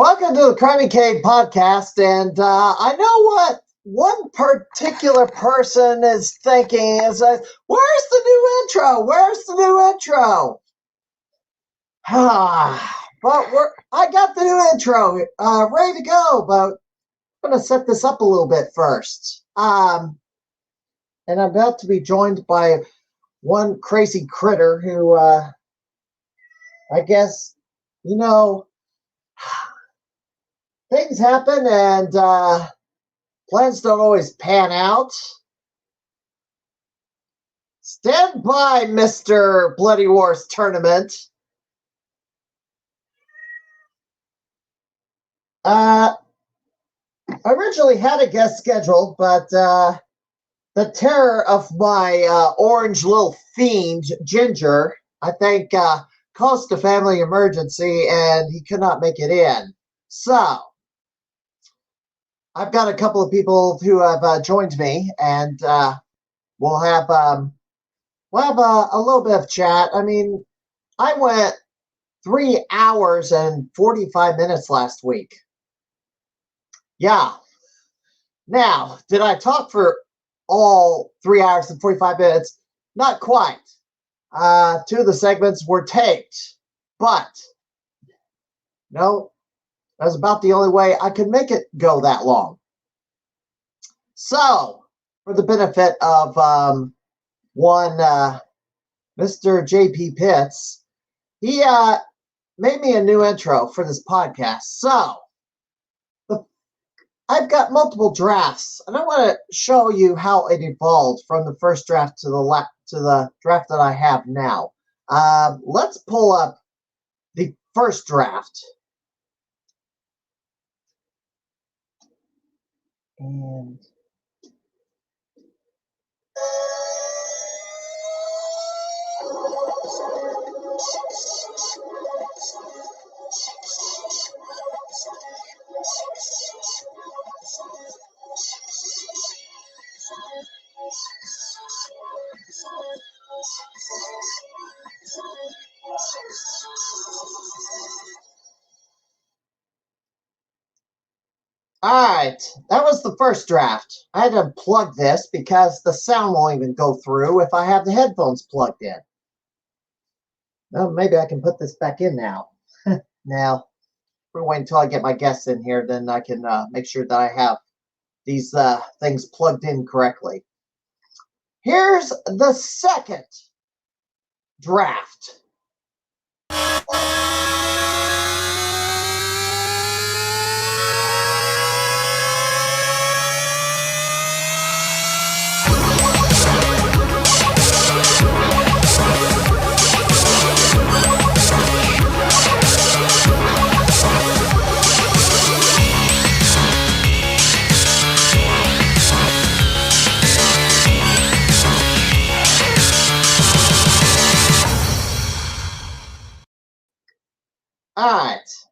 Welcome to the Crimeycade podcast, and I know what one particular person is thinking is like, where's the new intro? Where's the new intro? But I got the new intro ready to go, but I'm going to set this up a little bit first. And I'm about to be joined by one crazy critter who, I guess, things happen and plans don't always pan out. Stand by, Mr. Bloody Wars Tournament. I originally had a guest scheduled, but the terror of my orange little fiend, Ginger, I think caused a family emergency and he could not make it in. So, I've got a couple of people who have joined me, and we'll have a little bit of chat. I mean, I went 3 hours and 45 minutes last week. Yeah. Now, did I talk for all 3 hours and 45 minutes? Not quite. 2 of the segments were taped, but no. That was about the only way I could make it go that long. So, for the benefit of one Mr. J.P. Pitts, he made me a new intro for this podcast. So, I've got multiple drafts, and I want to show you how it evolved from the first draft to the draft that I have now. Let's pull up the first draft. And all right, that was the first draft. I had to plug this because the sound won't even go through if I have the headphones plugged in. Well, maybe I can put this back in now. Now, we'll wait until I get my guests in here, then I can make sure that I have these things plugged in correctly. Here's the second draft. All right,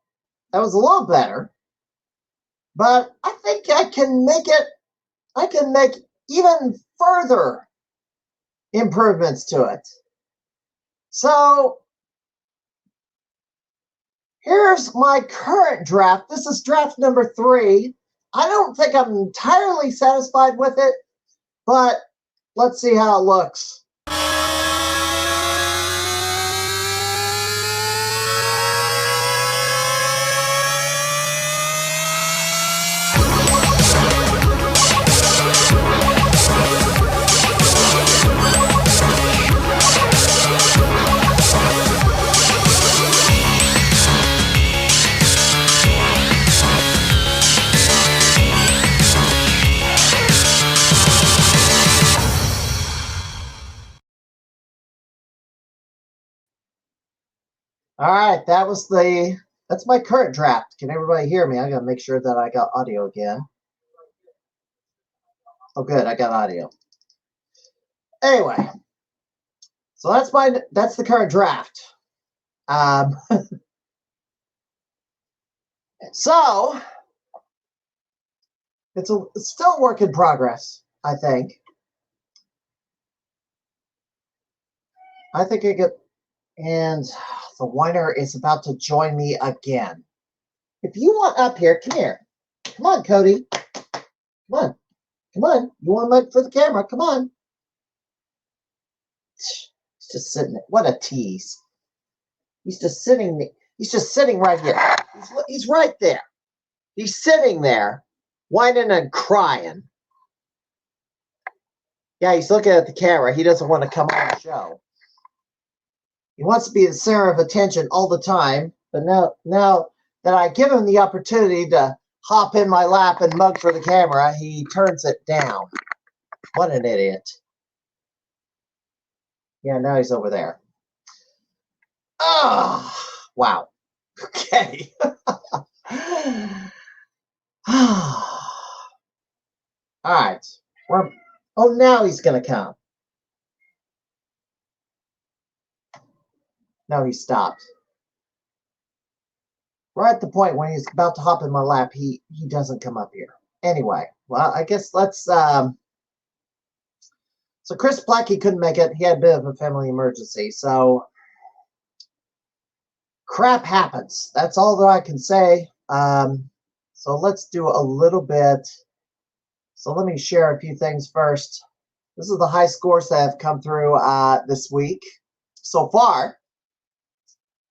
that was a little better, but I think I can make even further improvements to it. So here's my current draft. This is draft number 3. I don't think I'm entirely satisfied with it, but let's see how it looks. All right, that's my current draft. Can everybody hear me? I gotta make sure that I got audio again. Oh, good, I got audio. Anyway, so that's the current draft. So it's still a work in progress, I think. I get. And the winner is about to join me again. If you want up here, come here. Come on, Cody. Come on. Come on. You want to look for the camera? Come on. He's just sitting there. What a tease. He's just sitting right here. He's right there. He's sitting there, whining and crying. Yeah, he's looking at the camera. He doesn't want to come on the show. He wants to be the center of attention all the time, but now that I give him the opportunity to hop in my lap and mug for the camera, he turns it down. What an idiot. Yeah, now he's over there. Oh, wow. Okay. All right. Oh, now he's going to come. No, he stopped. Right at the point when he's about to hop in my lap, he doesn't come up here. Anyway, well, I guess let's... So Chris Plackey couldn't make it. He had a bit of a family emergency. So crap happens. That's all that I can say. So let's do a little bit. So let me share a few things first. This is the high scores that have come through this week. So far,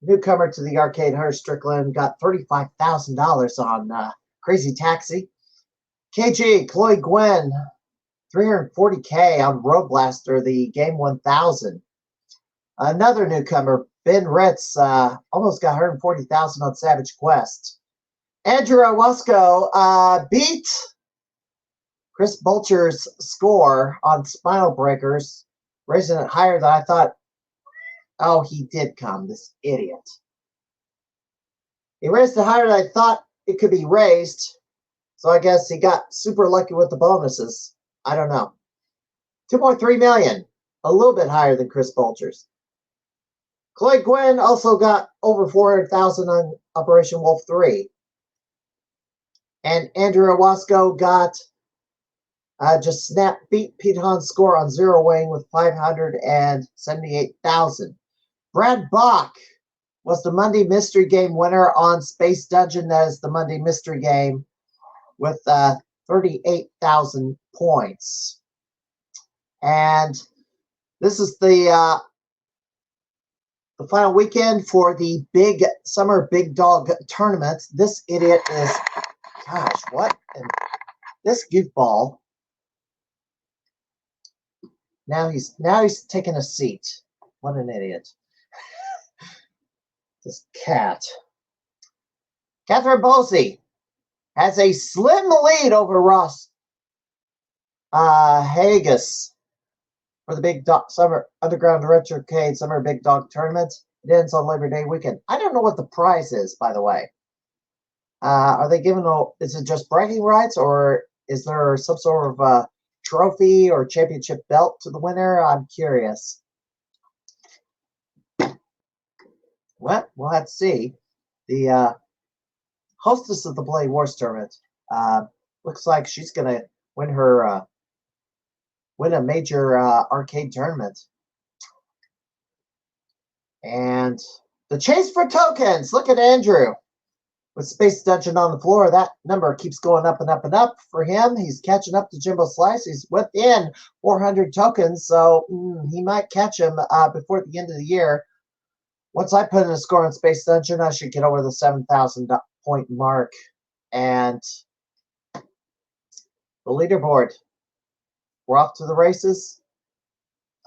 newcomer to the arcade, Hunter Strickland, got $35,000 on Crazy Taxi. KG, Chloe Gwen, $340K on Road Blaster, the Game 1000. Another newcomer, Ben Ritz, almost got $140,000 on Savage Quest. Andrew Owasco beat Chris Bulcher's score on Spinal Breakers, raising it higher than I thought. Oh, he did come, this idiot. He raised it higher than I thought it could be raised, so I guess he got super lucky with the bonuses. I don't know. 2.3 million, a little bit higher than Chris Bulcher's. Chloe Gwen also got over 400,000 on Operation Wolf 3. And Andrew Owasco got just beat Pete Hahn's score on Zero Wing with 578,000. Brad Bach was the Monday Mystery Game winner on Space Dungeon. That is the Monday Mystery Game with 38,000 points. And this is the final weekend for the big Summer Big Dog Tournament. This idiot is, gosh, what? And this goofball. Now he's taking a seat. What an idiot. This cat. Catherine Bosey has a slim lead over Ross Haggis for the Big Dog Summer Underground Retrocade Summer Big Dog Tournament. It ends on Labor Day weekend. I don't know what the prize is, by the way. Are they giving is it just bragging rights, or is there some sort of trophy or championship belt to the winner? I'm curious. Well, we'll have to see. The hostess of the Blade Wars tournament looks like she's going to win her win a major arcade tournament. And the chase for tokens. Look at Andrew with Space Dungeon on the floor. That number keeps going up and up and up for him. He's catching up to Jimbo Slice. He's within 400 tokens, so he might catch him before the end of the year. Once I put in a score on Space Dungeon, I should get over the 7,000 point mark. And the leaderboard. We're off to the races.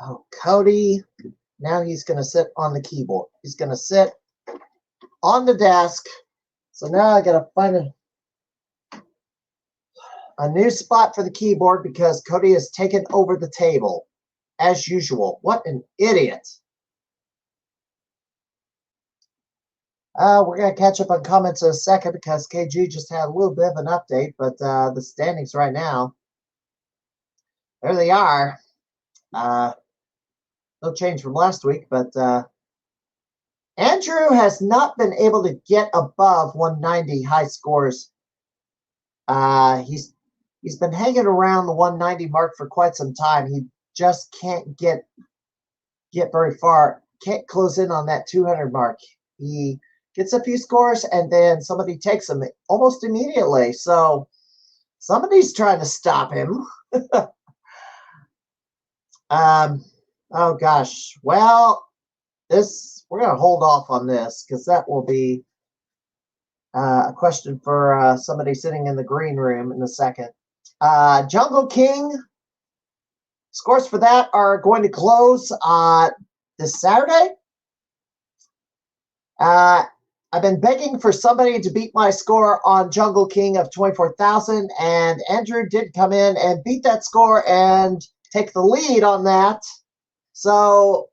Oh, Cody. Now he's going to sit on the keyboard. He's going to sit on the desk. So now I got to find a new spot for the keyboard because Cody has taken over the table, as usual. What an idiot. We're going to catch up on comments in a second because KG just had a little bit of an update, but the standings right now, there they are. No change from last week, but Andrew has not been able to get above 190 high scores. He's been hanging around the 190 mark for quite some time. He just can't get very far, can't close in on that 200 mark. He gets a few scores, and then somebody takes him almost immediately. So somebody's trying to stop him. Oh gosh. Well, we're going to hold off on this because that will be a question for somebody sitting in the green room in a second. Jungle King, scores for that are going to close this Saturday. I've been begging for somebody to beat my score on Jungle King of 24,000, and Andrew did come in and beat that score and take the lead on that. So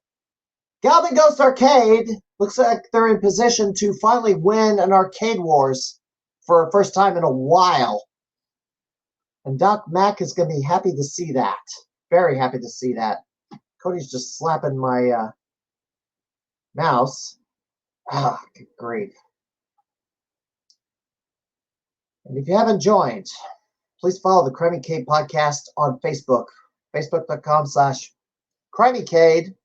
Galvin Ghost Arcade looks like they're in position to finally win an Arcade Wars for the first time in a while. And Doc Mack is going to be happy to see that. Very happy to see that. Cody's just slapping my mouse. Ah, good grief. And if you haven't joined, please follow the Crimeycade podcast on Facebook. Facebook.com/Crimeycade.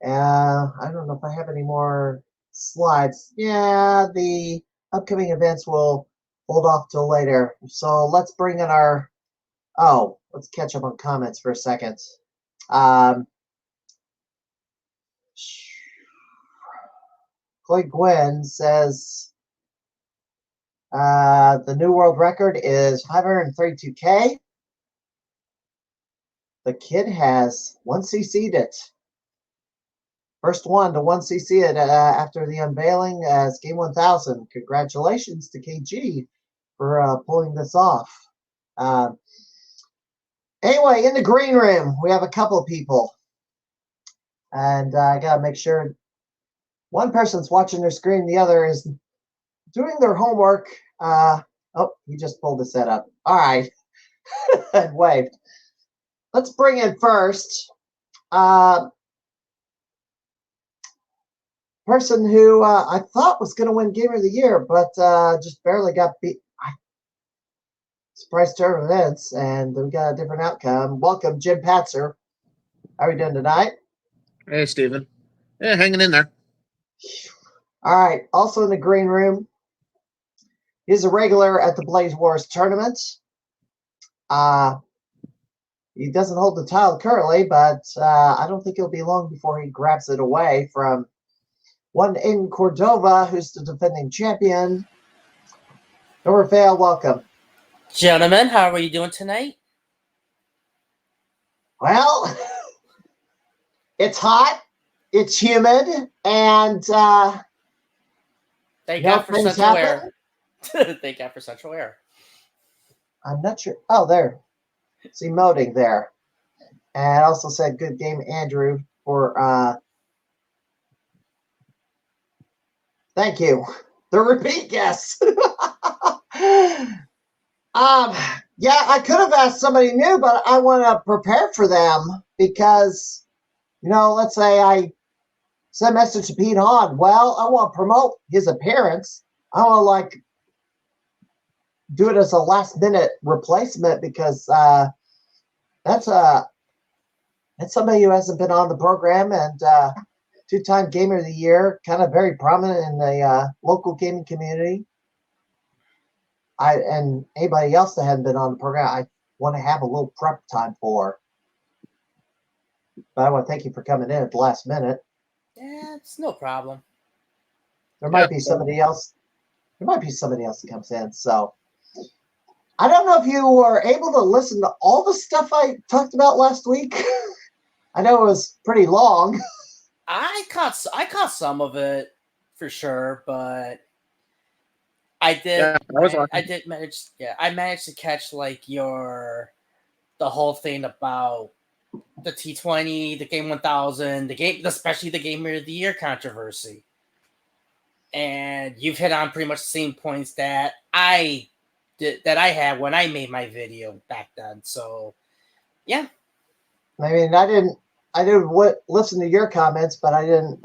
I don't know if I have any more slides. Yeah, the upcoming events will hold off till later. So let's bring in let's catch up on comments for a second. Chloe Gwen says the new world record is 532K. The kid has 1cc'd it. First one to 1cc it after the unveiling as Game 1000. Congratulations to KG for pulling this off. Anyway, in the green room, we have a couple of people. And I got to make sure one person's watching their screen, the other is doing their homework. He just pulled his set up. All right. And waved. Let's bring in first person who I thought was going to win Gamer of the Year, but just barely got beat. Surprise turn of events, and we got a different outcome. Welcome, Jim Patzer. How are we doing tonight? Hey, Steven. Yeah, hanging in there. All right. Also in the green room, he's a regular at the Blaze Wars tournament. He doesn't hold the title currently, but I don't think it'll be long before he grabs it away from one in Cordova, who's the defending champion. Norbert Vale, welcome. Gentlemen, how are you doing tonight? Well, it's hot, it's humid, and thank God for central air. Thank God for central air. I'm not sure. Oh, there. It's emoting there. And I also said good game, Andrew, for thank you. The repeat guess. Yeah, I could have asked somebody new, but I want to prepare for them because, let's say I send a message to Pete Hahn. Well, I want to promote his appearance. I want to do it as a last minute replacement because that's somebody who hasn't been on the program and two-time Gamer of the Year, kind of very prominent in the local gaming community. And anybody else that hadn't been on the program, I want to have a little prep time for. But I want to thank you for coming in at the last minute. Yeah, it's no problem. There might be somebody else. There might be somebody else that comes in. So I don't know if you were able to listen to all the stuff I talked about last week. I know it was pretty long. I caught some of it for sure, but I did. Yeah, I did manage. Yeah, I managed to catch the whole thing about the T20, the Game 1000, especially the Gamer of the Year controversy. And you've hit on pretty much the same points that I had when I made my video back then. So, yeah. I mean, I didn't listen to your comments, but I didn't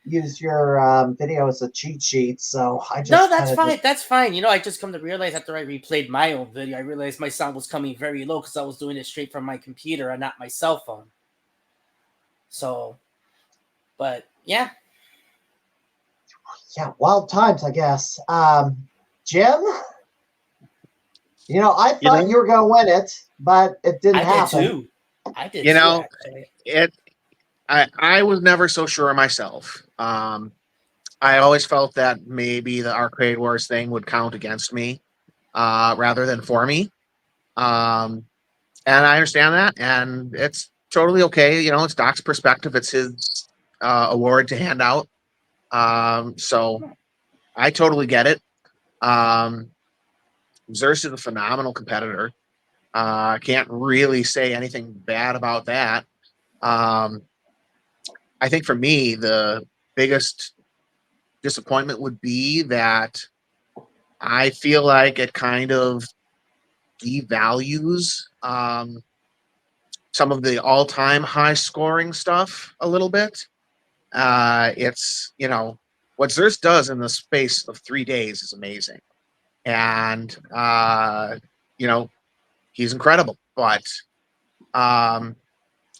use your video as a cheat sheet. So I just that's fine. That's fine. I just come to realize after I replayed my own video, I realized my sound was coming very low because I was doing it straight from my computer and not my cell phone. So, but yeah. Yeah, wild times, I guess. Jim, I thought you were going to win it, but it didn't happen. I did too. Actually, I was never so sure of myself. I always felt that maybe the Arcade Wars thing would count against me rather than for me. And I understand that, and it's totally okay. It's Doc's perspective. It's his award to hand out. So I totally get it. Xerxes is a phenomenal competitor. I can't really say anything bad about that. I think for me, the biggest disappointment would be that I feel like it kind of devalues some of the all-time high scoring stuff a little bit. It's what Xerxes does in the space of 3 days is amazing, and he's incredible. But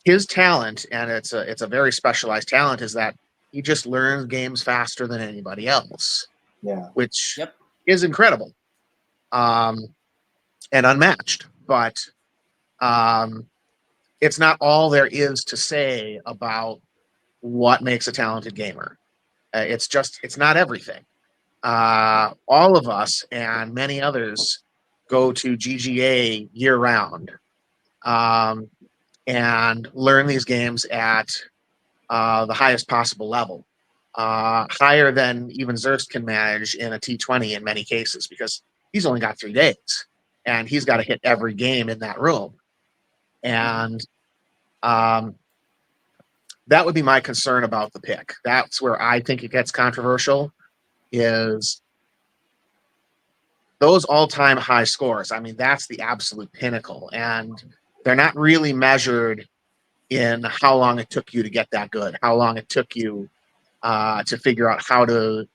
his talent, and it's a very specialized talent, is that he just learns games faster than anybody else. Yeah, which is incredible, and unmatched. But it's not all there is to say about what makes a talented gamer. It's not everything. All of us and many others go to GGA year round and learn these games at the highest possible level, higher than even Xerxes can manage in a T20 in many cases, because he's only got 3 days and he's got to hit every game in that room. And that would be my concern about the pick. That's where I think it gets controversial, is those all-time high scores. I mean, that's the absolute pinnacle, and they're not really measured in how long it took you to get that good, how long it took you to figure out how to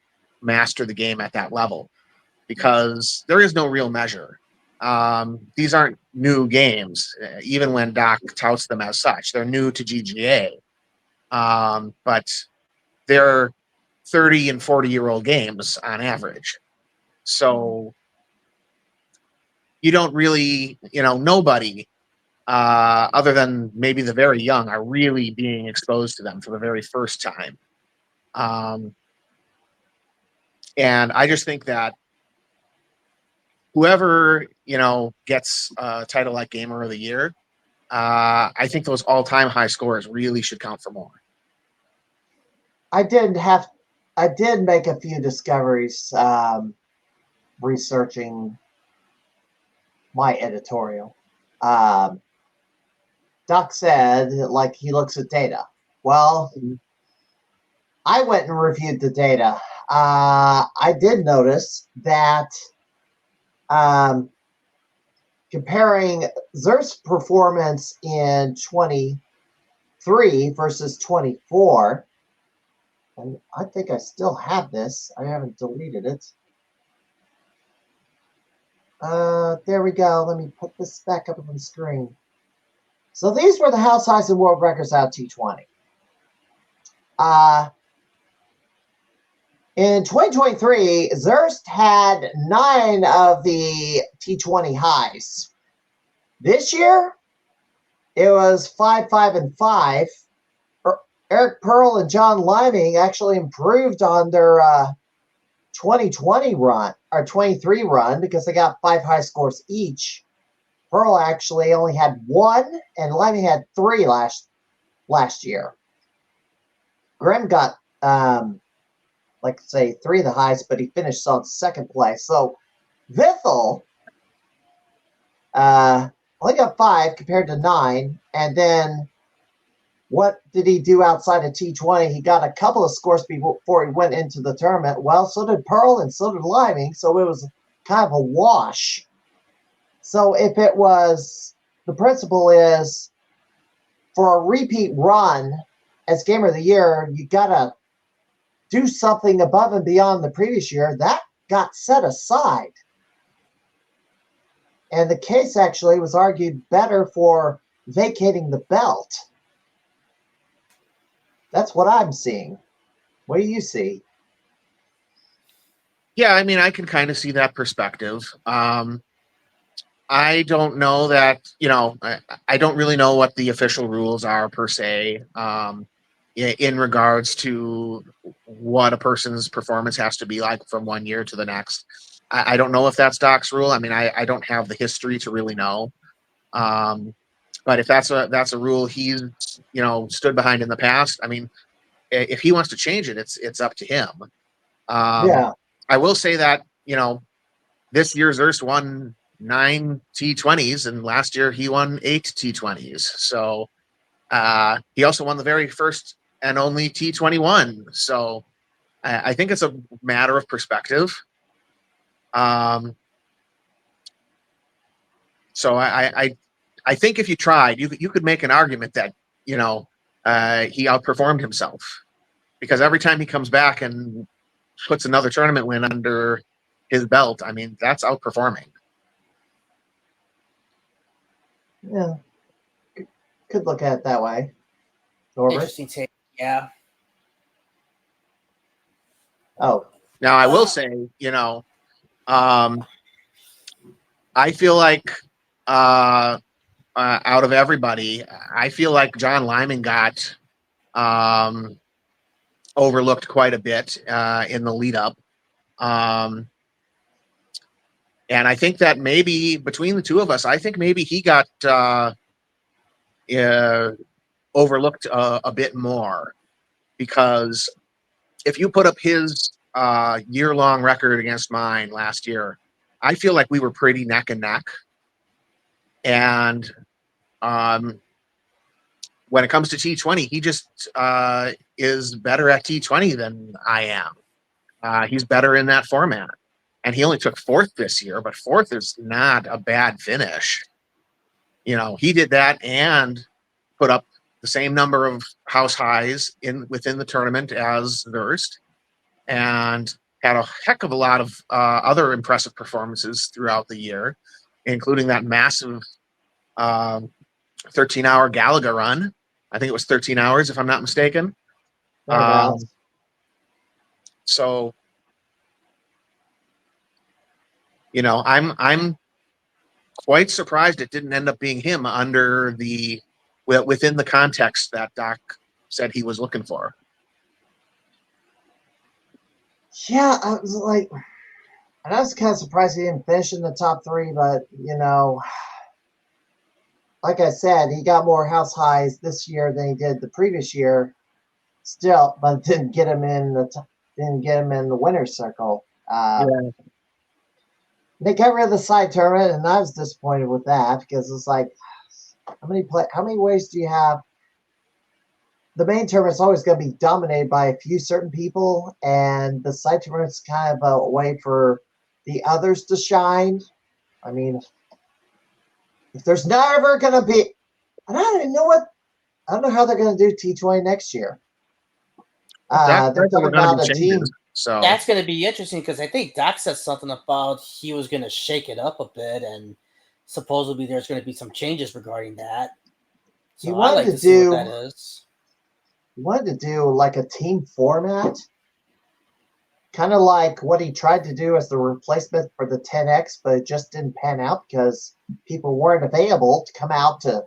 master the game at that level, because there is no real measure. These aren't new games, even when Doc touts them as such. They're new to GGA, but they're 30 and 40-year-old games on average. So you don't really, nobody other than maybe the very young are really being exposed to them for the very first time. And I just think that whoever, gets a title like Gamer of the Year, I think those all-time high scores really should count for more. I did make a few discoveries researching my editorial. Doc said, like, he looks at data. Well, I went and reviewed the data. I did notice that comparing Xerxes' performance in 23 versus 24, and I think I still have this. I haven't deleted it. There we go. Let me put this back up on the screen. So these were the house highs and world records out of T20. In 2023, Xerxes had 9 of the T20 highs. This year, it was 5, 5, and 5. Eric Pearl and John Liming actually improved on their 2020 run, or 23 run, because they got 5 high scores each. Pearl actually only had 1, and Liming had 3 last year. Grimm got, like, say, 3 of the highs, but he finished on second place. So Vithel only got 5 compared to 9, and then what did he do outside of T20? He got a couple of scores before he went into the tournament. Well, so did Pearl and so did Liming, so it was kind of a wash. So if it was, the principle is, for a repeat run as Gamer of the Year, you got to do something above and beyond the previous year. That got set aside. And the case actually was argued better for vacating the belt. That's what I'm seeing. What do you see? Yeah, I mean, I can kind of see that perspective. I don't know that, I don't really know what the official rules are per se, in regards to what a person's performance has to be like from one year to the next. I don't know if that's Doc's rule. I mean, I don't have the history to really know. Um, but if that's a rule he's, stood behind in the past, I mean, if he wants to change it, it's up to him. Yeah. I will say that, this year Zurst won 9 T20s, and last year he won 8 T20s. So he also won the very first and only T21. So I think it's a matter of perspective. So I think if you tried, you could make an argument that he outperformed himself, because every time he comes back and puts another tournament win under his belt, I mean, that's outperforming. Yeah. Could look at it that way. Norbert? Interesting take. Yeah. Oh. Now I will say, I feel like out of everybody, I feel like John Lyman got overlooked quite a bit in the lead up. And I think that maybe between the two of us, I think maybe he got overlooked a bit more, because if you put up his year-long record against mine last year, I feel like we were pretty neck and neck. And when it comes to T20, he just is better at T20 than I am. He's better in that format. And he only took fourth this year, but fourth is not a bad finish. He did that and put up the same number of house highs within the tournament as Zurst, and had a heck of a lot of other impressive performances throughout the year, including that massive 13-hour Galaga run. I think it was 13 hours, if I'm not mistaken. So, I'm quite surprised it didn't end up being him within the context that Doc said he was looking for. Yeah, I was kind of surprised he didn't finish in the top 3, but like I said, he got more house highs this year than he did the previous year. Still, but didn't get him in the winner's circle. They got rid of the side tournament, and I was disappointed with that, because it's like, how many ways do you have? The main tournament's always going to be dominated by a few certain people, and the side tournament's kind of a way for the others to shine. I mean, if there's never going to be, and I don't know how they're going to do T20 next year. They're talking about a team. So that's going to be interesting, because I think Doc said something about he was going to shake it up a bit, and supposedly there's going to be some changes regarding that. So I like to see what that is. He wanted to do like a team format, kind of like what he tried to do as the replacement for the 10X, but it just didn't pan out because people weren't available to come out to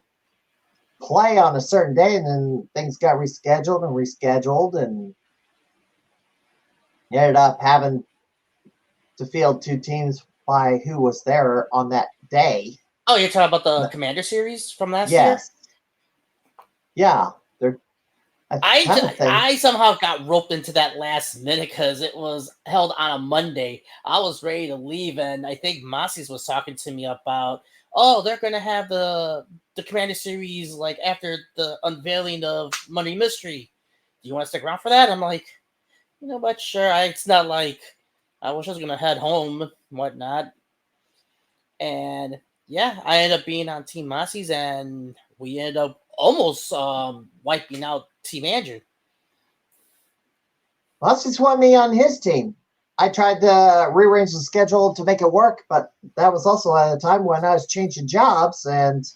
play on a certain day, and then things got rescheduled, and you ended up having to field 2 teams by who was there on that day. Oh, you're talking about the Commander Series from last year? Yes. Yeah. I somehow got roped into that last minute because it was held on a Monday. I was ready to leave, and I think Massey's was talking to me about, they're going to have the Commander Series like after the unveiling of Monday Mystery. Do you want to stick around for that? I'm like, but sure. It's not like I wish I was going to head home and whatnot. And yeah, I ended up being on Team Massey's, and we ended up almost wiping out Team Andrew. Massey's wanted me on his team. I tried to rearrange the schedule to make it work, but that was also at a time when I was changing jobs, and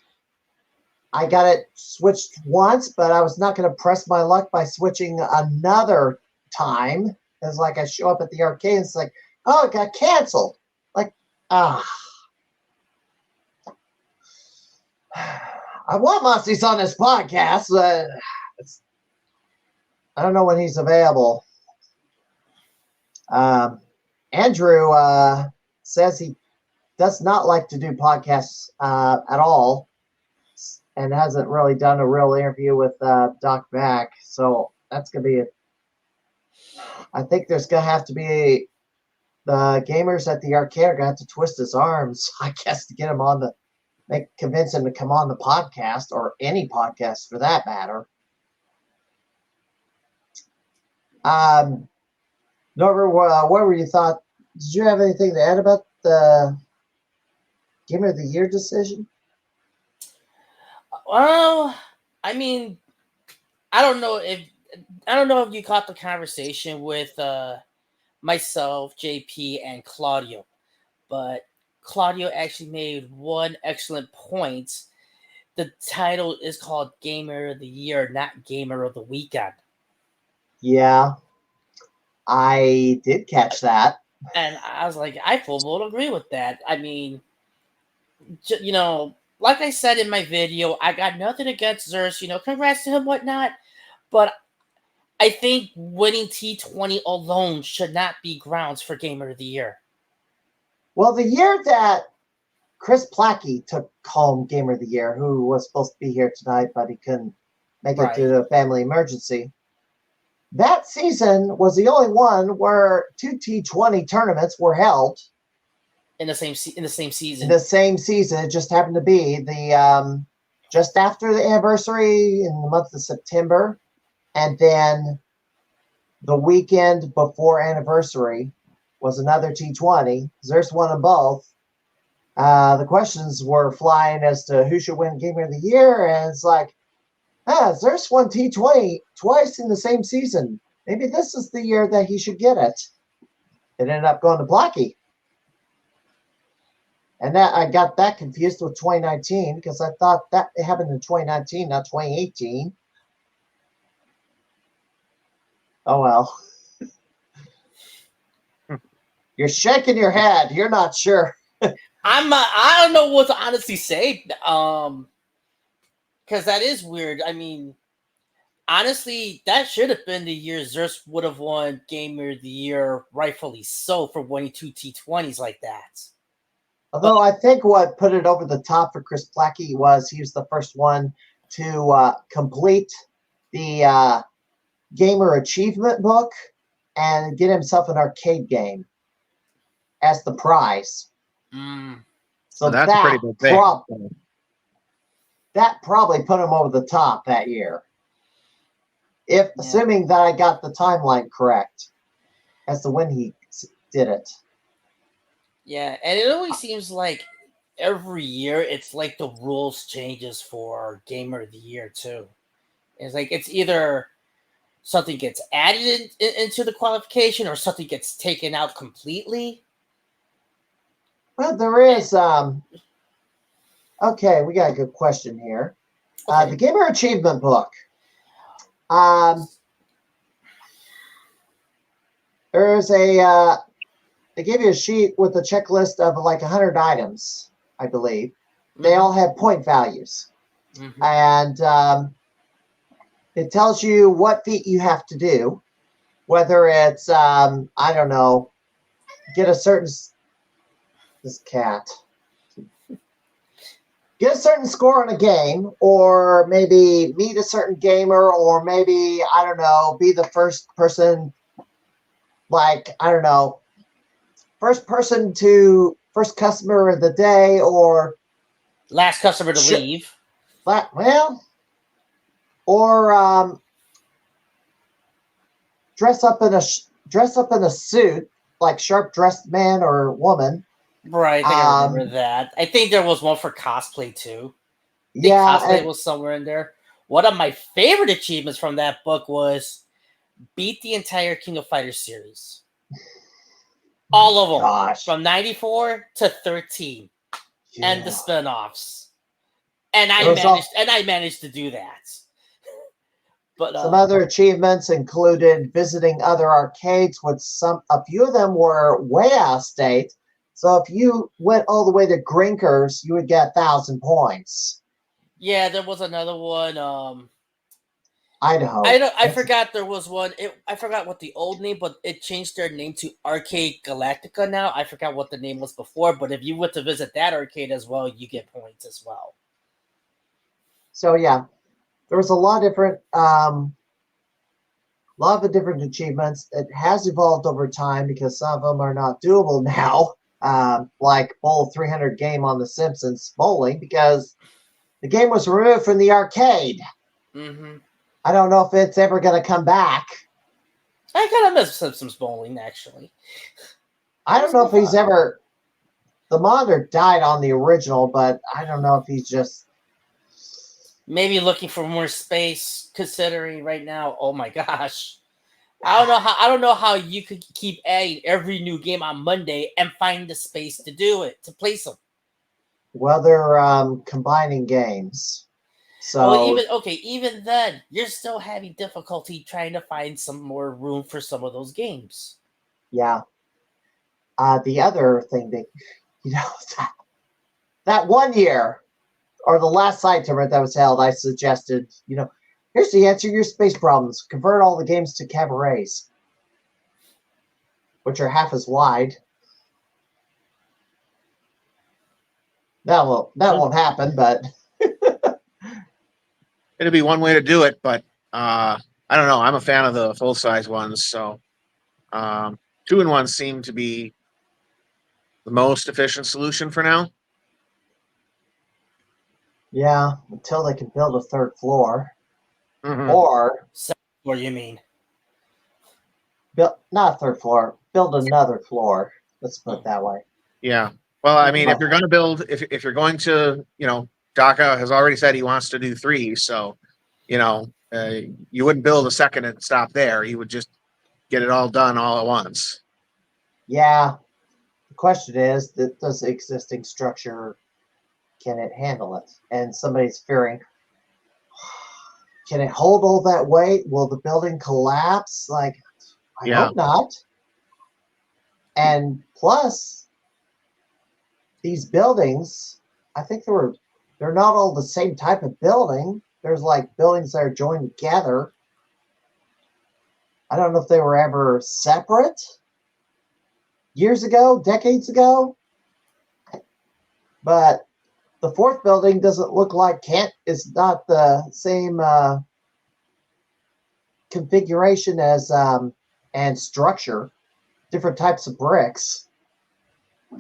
I got it switched once, but I was not going to press my luck by switching another time. It's like I show up at the arcade, and it's like, Oh, it got canceled. Like, I want Musty's on this podcast, but I don't know when he's available. Andrew says he does not like to do podcasts at all, and hasn't really done a real interview with Doc Mack. So that's going to be I think there's going to have to be the gamers at the arcade are going to have to twist his arms, I guess, to get him on convince him to come on the podcast, or any podcast for that matter. Norbert, what were your thoughts? Did you have anything to add about the Gamer of the Year decision? Well, I mean, I don't know if you caught the conversation with myself, JP, and Claudio, but Claudio actually made one excellent point. The title is called Gamer of the Year, not Gamer of the Weekend. Yeah, I did catch that. And I was like, I full blown agree with that. I mean, you know, like I said in my video, I got nothing against Xerxes, you know, congrats to him, whatnot. But I think winning T20 alone should not be grounds for Gamer of the Year. Well, the year that Chris Plackey took home Gamer of the Year, who was supposed to be here tonight, but he couldn't make it due to a family emergency. That season was the only one where 2 T20 tournaments were held in the same season. In the same season, it just happened to be the just after the anniversary in the month of September, and then the weekend before anniversary was another T20. Xerxes won them both. The questions were flying as to who should win Gamer of the Year, and it's like, Xerxes won T20 twice in the same season. Maybe this is the year that he should get it. It ended up going to Blocky. And that I got that confused with 2019 because I thought that it happened in 2019, not 2018. Oh, well. You're shaking your head. You're not sure. I don't know what to honestly say. Because that is weird. I mean, honestly, that should have been the year Xerxes would have won Gamer of the Year, rightfully so, for winning 2 T20s like that. Although I think what put it over the top for Chris Plackey was he was the first one to complete the Gamer Achievement book and get himself an arcade game as the prize. So that's a pretty big thing. That probably put him over the top that year. Assuming that I got the timeline correct as to when he did it. Yeah, and it always seems like every year it's like the rules changes for Gamer of the Year too. It's like it's either something gets added into the qualification or something gets taken out completely. Well, there is okay, we got a good question here. Okay. The Gamer Achievement book. There's a they give you a sheet with a checklist of like 100 items, I believe. They all have point values. And it tells you what feat you have to do, whether it's, I don't know, get a certain, this cat, get a certain score in a game, or maybe meet a certain gamer, or maybe, I don't know, be the first person, like, I don't know, first customer of the day, or last customer to leave. Well, or dress up in a suit, like sharp dressed man or woman. Right, I remember that. I think there was one for cosplay too. Cosplay was somewhere in there. One of my favorite achievements from that book was beat the entire King of Fighters series. All of them, from 94 to 13, and the spinoffs. And I managed to do that. But some other achievements included visiting other arcades, with a few of them were way out of state. So if you went all the way to Grinkers, you would get 1,000 points. Yeah, there was another one. Idaho. I forgot there was one. I forgot what the old name, but it changed their name to Arcade Galactica now. I forgot what the name was before, but if you went to visit that arcade as well, you get points as well. So yeah, there was a lot of different different achievements. It has evolved over time because some of them are not doable now, like Bowl 300 game on The Simpsons bowling, because the game was removed from the arcade. Mm-hmm. I don't know if it's ever going to come back. I kind of miss Simpsons bowling, actually. I don't know if he's ever... The modder died on the original, but I don't know if he's just... Maybe looking for more space, considering right now, oh my gosh. I don't know how you could keep adding every new game on Monday and find the space to do it, to place them. Well, they're combining games. So even then, you're still having difficulty trying to find some more room for some of those games. Yeah. The other thing that, that 1 year, or the last side tournament that was held, I suggested, here's the answer to your space problems. Convert all the games to cabarets, which are half as wide. That won't happen, but... It'd be one way to do it, but I don't know. I'm a fan of the full-size ones, so 2-in-1 seem to be the most efficient solution for now. Yeah, until they can build a third floor. Mm-hmm. Or... What do you mean? Not a third floor. Build another floor. Let's put it that way. Yeah. Well, I mean, if you're going to build... If you're going to, DACA has already said he wants to do 3, so, you wouldn't build a second and stop there. You would just get it all done all at once. Yeah. The question is, does the existing structure, can it handle it? And somebody's fearing, can it hold all that weight? Will the building collapse? I hope not. And plus, these buildings, I think they're not all the same type of building. There's buildings that are joined together. I don't know if they were ever separate years ago, decades ago. But the fourth building doesn't look like is not the same configuration as and structure. Different types of bricks.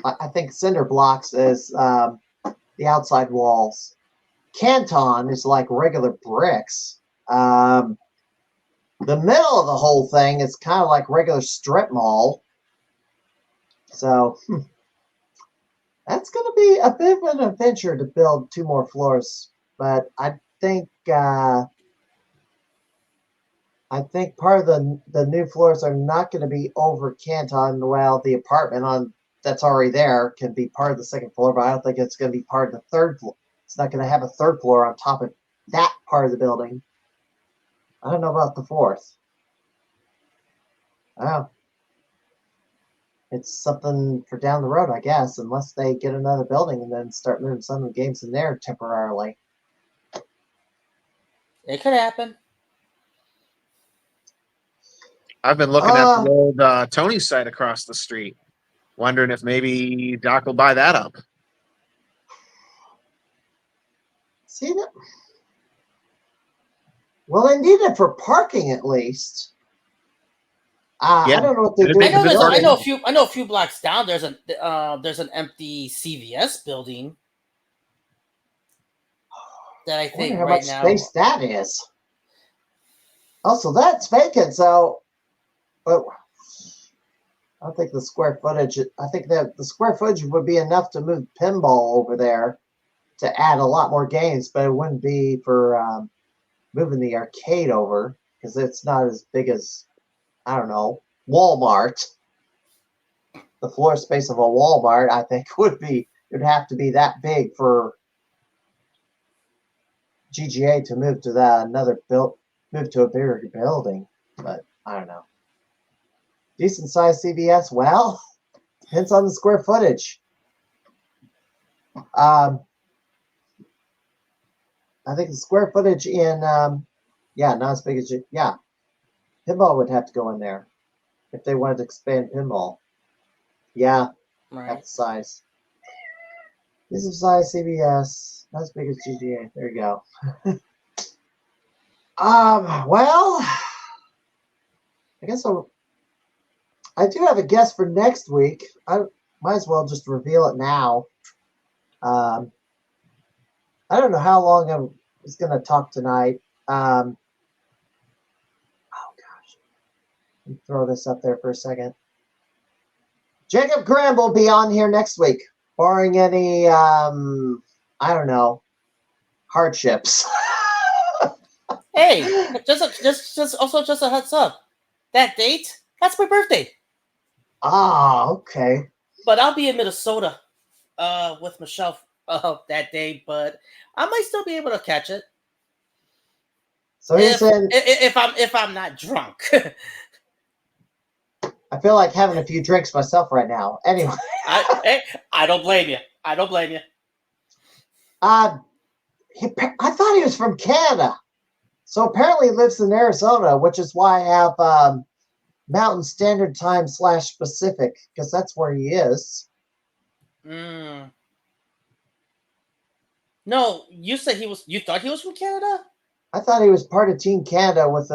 I think cinder blocks is the outside walls. Canton is like regular bricks. The middle of the whole thing is kind of like regular strip mall. So that's going to be a bit of an adventure to build 2 more floors. But I think part of the new floors are not going to be over Canton. Well, the apartment that's already there can be part of the second floor, but I don't think it's going to be part of the third floor. It's not going to have a third floor on top of that part of the building. I don't know about the fourth. Oh. It's something for down the road, I guess, unless they get another building and then start moving some of the games in there temporarily. It could happen. I've been looking at the old Tony's site across the street, wondering if maybe Doc will buy that up. See that? Well, they need it for parking at least. I don't know what they're doing. I know a few blocks down. There's an empty CVS building that I think how much space that is. Also, that's vacant. So, but I think the square footage. I think that the square footage would be enough to move pinball over there to add a lot more games, but it wouldn't be for moving the arcade over because it's not as big as, I don't know, Walmart. The floor space of a Walmart, I think, would have to be that big for GGA to move to another move to a bigger building, but I don't know. Decent sized CVS. Well, depends on the square footage. I think the square footage in, yeah, not as big as you, yeah. Pinball would have to go in there if they wanted to expand pinball. Yeah, Right. that's the size. This is size CVS, not as big as GGA. There you go. Well, I guess I do have a guest for next week. I might as well just reveal it now. I don't know how long I was going to talk tonight. Oh gosh, let me throw this up there for a second. Jacob Graham will be on here next week, barring any, I don't know, hardships. Hey, just a heads up. That date, that's my birthday. Ah, okay. But I'll be in Minnesota, with Michelle, that day. But I might still be able to catch it. So he's in. If I'm not drunk. I feel like having a few drinks myself right now. Anyway, I don't blame you. I don't blame you. I thought he was from Canada. So apparently he lives in Arizona, which is why I have Mountain Standard Time / Pacific, because that's where he is. No, you said you thought he was from Canada? I thought he was part of Team Canada with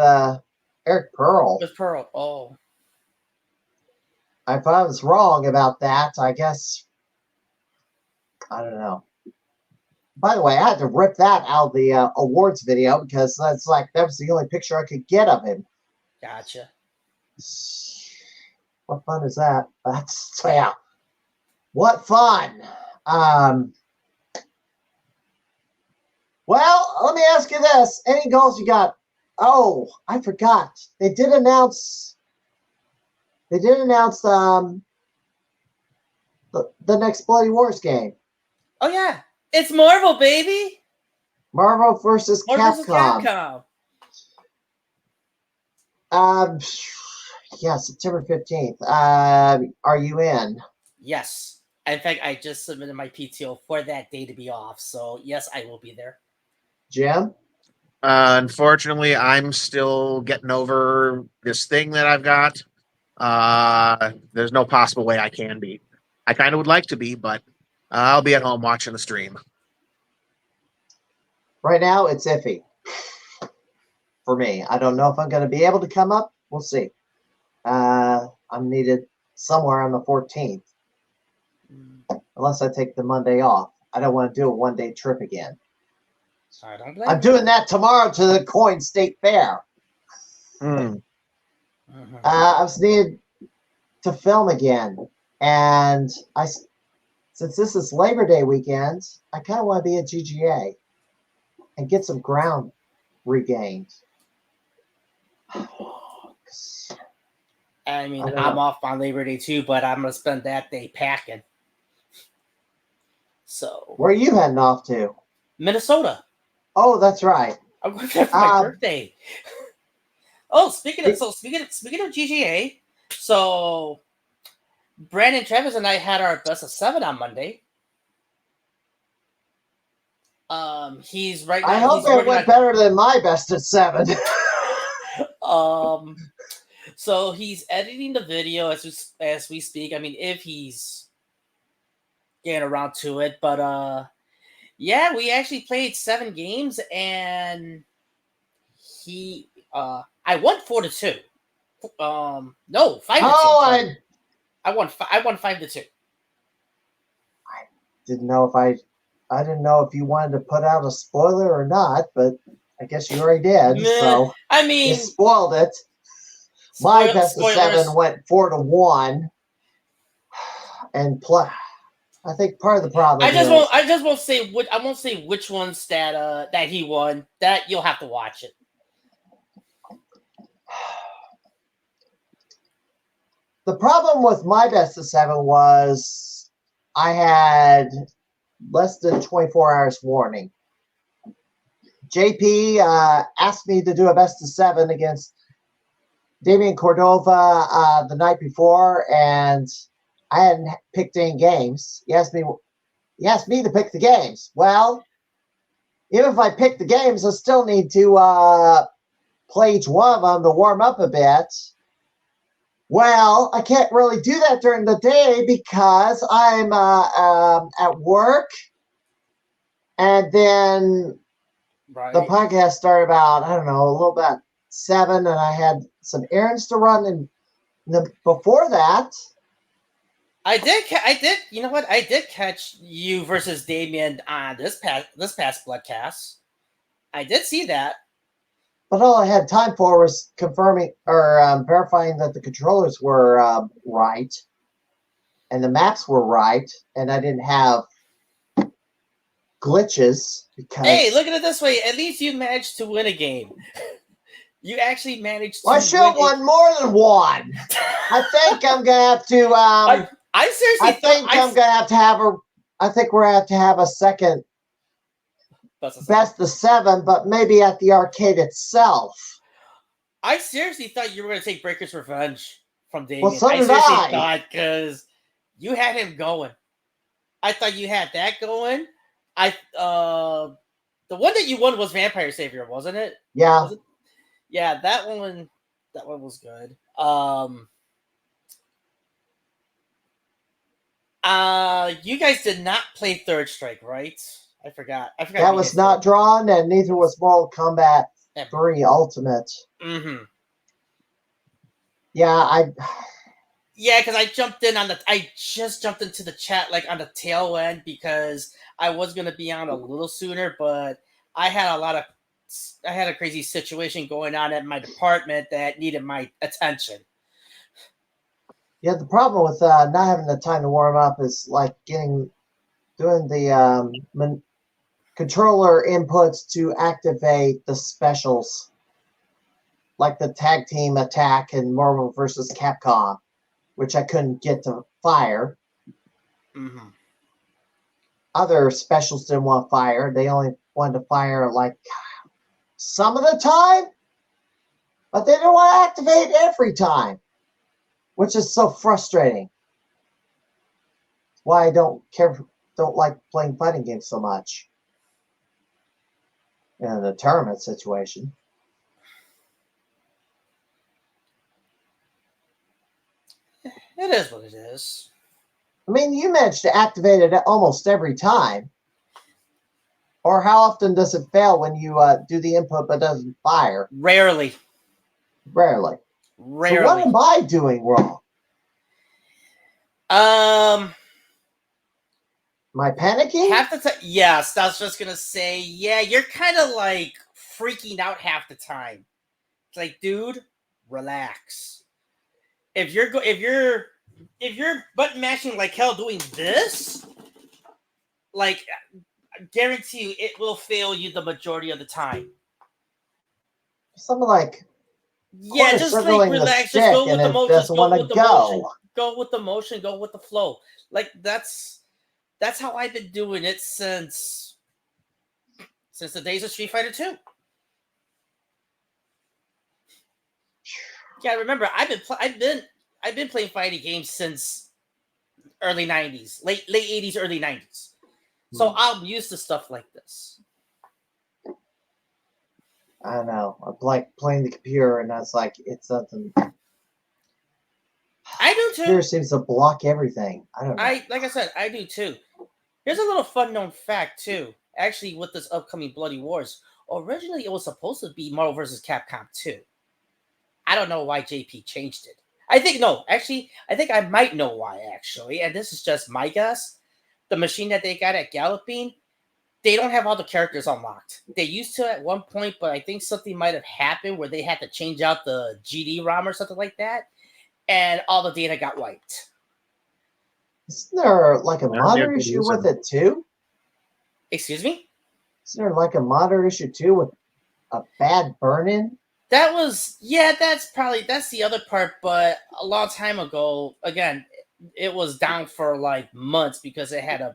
Eric Pearl. With Pearl, oh. If I was wrong about that, I guess, I don't know. By the way, I had to rip that out of the awards video because that was the only picture I could get of him. Gotcha. What fun is that? So yeah. What fun. Well, let me ask you this. Any goals you got? Oh, I forgot. They did announce the next Bloody Wars game. Oh yeah. It's Marvel, baby. Marvel versus Capcom. Yeah, September 15th. Are you in? Yes. In fact, I just submitted my PTO for that day to be off. So yes, I will be there. Jim? Unfortunately, I'm still getting over this thing that I've got. There's no possible way I can be. I kind of would like to be, but I'll be at home watching the stream. Right now, it's iffy for me. I don't know if I'm going to be able to come up. We'll see. I'm needed somewhere on the 14th, unless I take the Monday off. I don't want to do a one-day trip again. I'm doing that tomorrow to the Coin State Fair. I was needed to film again, and since this is Labor Day weekend, I kind of want to be at GGA and get some ground regained. I mean, I'm off on Labor Day too, but I'm gonna spend that day packing. So where are you heading off to? Minnesota. Oh, that's right. I'm going there for my birthday. Oh, speaking of GGA, so Brandon, Travis, and I had our best of 7 on Monday. He's right now. I hope it went better than my best of 7. So he's editing the video as we speak. I mean, if he's getting around to it, but yeah, we actually played 7 games, and I won 4-2. No, 5-2. Oh, I won 5-2. I didn't know if you wanted to put out a spoiler or not, but I guess you already did. So I mean, you spoiled it. My best of 7 went 4-1, and plus, I think part of the problem. I just won't say which. I won't say which ones that he won. That you'll have to watch it. The problem with my best of 7 was I had less than 24 hours warning. JP asked me to do a best of 7 against Damian Cordova the night before, and I hadn't picked any games. He asked me to pick the games. Well, even if I pick the games, I still need to play each one of them to warm up a bit. Well, I can't really do that during the day because I'm at work, and then the podcast started about, I don't know, a little bit 7, and I had some errands to run, and before that, I did. You know what? I did catch you versus Damien on this past Bloodcast. I did see that. But all I had time for was confirming or verifying that the controllers were right, and the maps were right, and I didn't have glitches. Because hey, look at it this way: at least you managed to win a game. You actually managed to. I should have won more than one. I think I'm gonna have to. I seriously. I think I'm gonna have to have a. I think we're gonna have to have a second best of 7, but maybe at the arcade itself. I seriously thought you were gonna take Breaker's Revenge from Damien. Well, so did I seriously thought, because you had him going. I thought you had that going. The one that you won was Vampire Savior, wasn't it? Yeah. Was it? Yeah, that one was good. You guys did not play Third Strike, right? I forgot. That was not drawn, and neither was Mortal Kombat 3 Ultimate. Mm-hmm. Yeah, because I just jumped into the chat like on the tail end because I was gonna be on a little sooner, but I had a crazy situation going on at my department that needed my attention. Yeah, the problem with not having the time to warm up is like doing the controller inputs to activate the specials, like the tag team attack in Marvel vs. Capcom, which I couldn't get to fire. Mm-hmm. Other specials didn't want to fire. They only wanted to fire like some of the time, but they didn't want to activate every time, which is so frustrating. That's why I don't like playing fighting games so much in the tournament situation. It is what it is. I mean, you managed to activate it almost every time. Or how often does it fail when you do the input but doesn't fire? Rarely. So what am I doing wrong? Am I panicking? Yes, I was just gonna say, yeah, you're kind of like freaking out half the time. It's like, dude, relax. If you're button mashing like hell doing this, like, I guarantee you it will fail you the majority of the time. Something like, yeah, just like relax, just go with the motion, go with the motion, go with the motion, go with the flow. Like that's how I've been doing it since the days of Street Fighter 2. Yeah, remember I've been playing fighting games since early 90s, late 80s, early 90s. So I'm used to stuff like this. I don't know. I like playing the computer, and that's like, it's something. I do too. The computer seems to block everything. I don't know. Like I said, I do too. Here's a little fun known fact too. Actually, with this upcoming Bloody Wars, originally it was supposed to be Marvel vs. Capcom 2. I don't know why JP changed it. I think I might know why, actually, and this is just my guess. The machine that they got at Galloping, they don't have all the characters unlocked. They used to at one point, but I think something might have happened where they had to change out the GD-ROM or something like that, and all the data got wiped. Isn't there like a modder issue with it too? Excuse me? Isn't there like a modder issue too with a bad burn-in? That's the other part, but a long time ago, again, it was down for like months because they had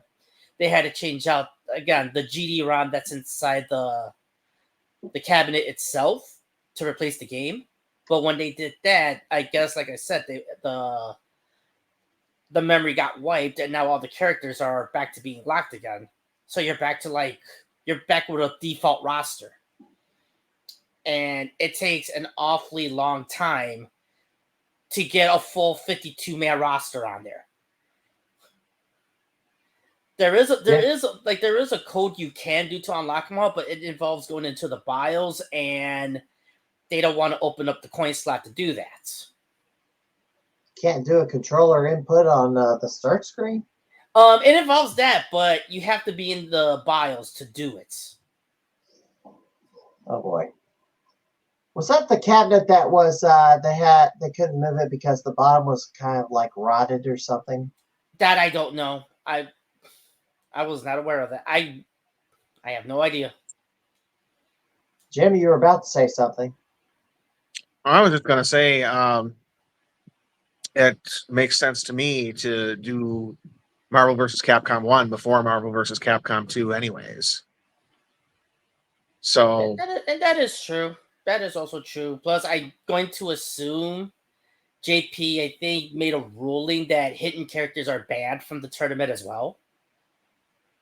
to change out again the GD-ROM that's inside the the cabinet itself to replace the game. But when they did that, I guess, like I said, the memory got wiped, and now all the characters are back to being locked again. So you're back with a default roster. And it takes an awfully long time to get a full 52-man roster on there. There is a code you can do to unlock them all, but it involves going into the BIOS, and they don't want to open up the coin slot to do that. Can't do a controller input on the start screen? It involves that, but you have to be in the BIOS to do it. Oh boy. Was that the cabinet that was they couldn't move it because the bottom was kind of like rotted or something? That I don't know. I was not aware of that. I have no idea. Jim, you were about to say something. I was just going to say it makes sense to me to do Marvel vs. Capcom 1 before Marvel vs. Capcom 2 anyways. So... And that is true. That is also true. Plus, I'm going to assume JP, I think, made a ruling that hidden characters are banned from the tournament as well.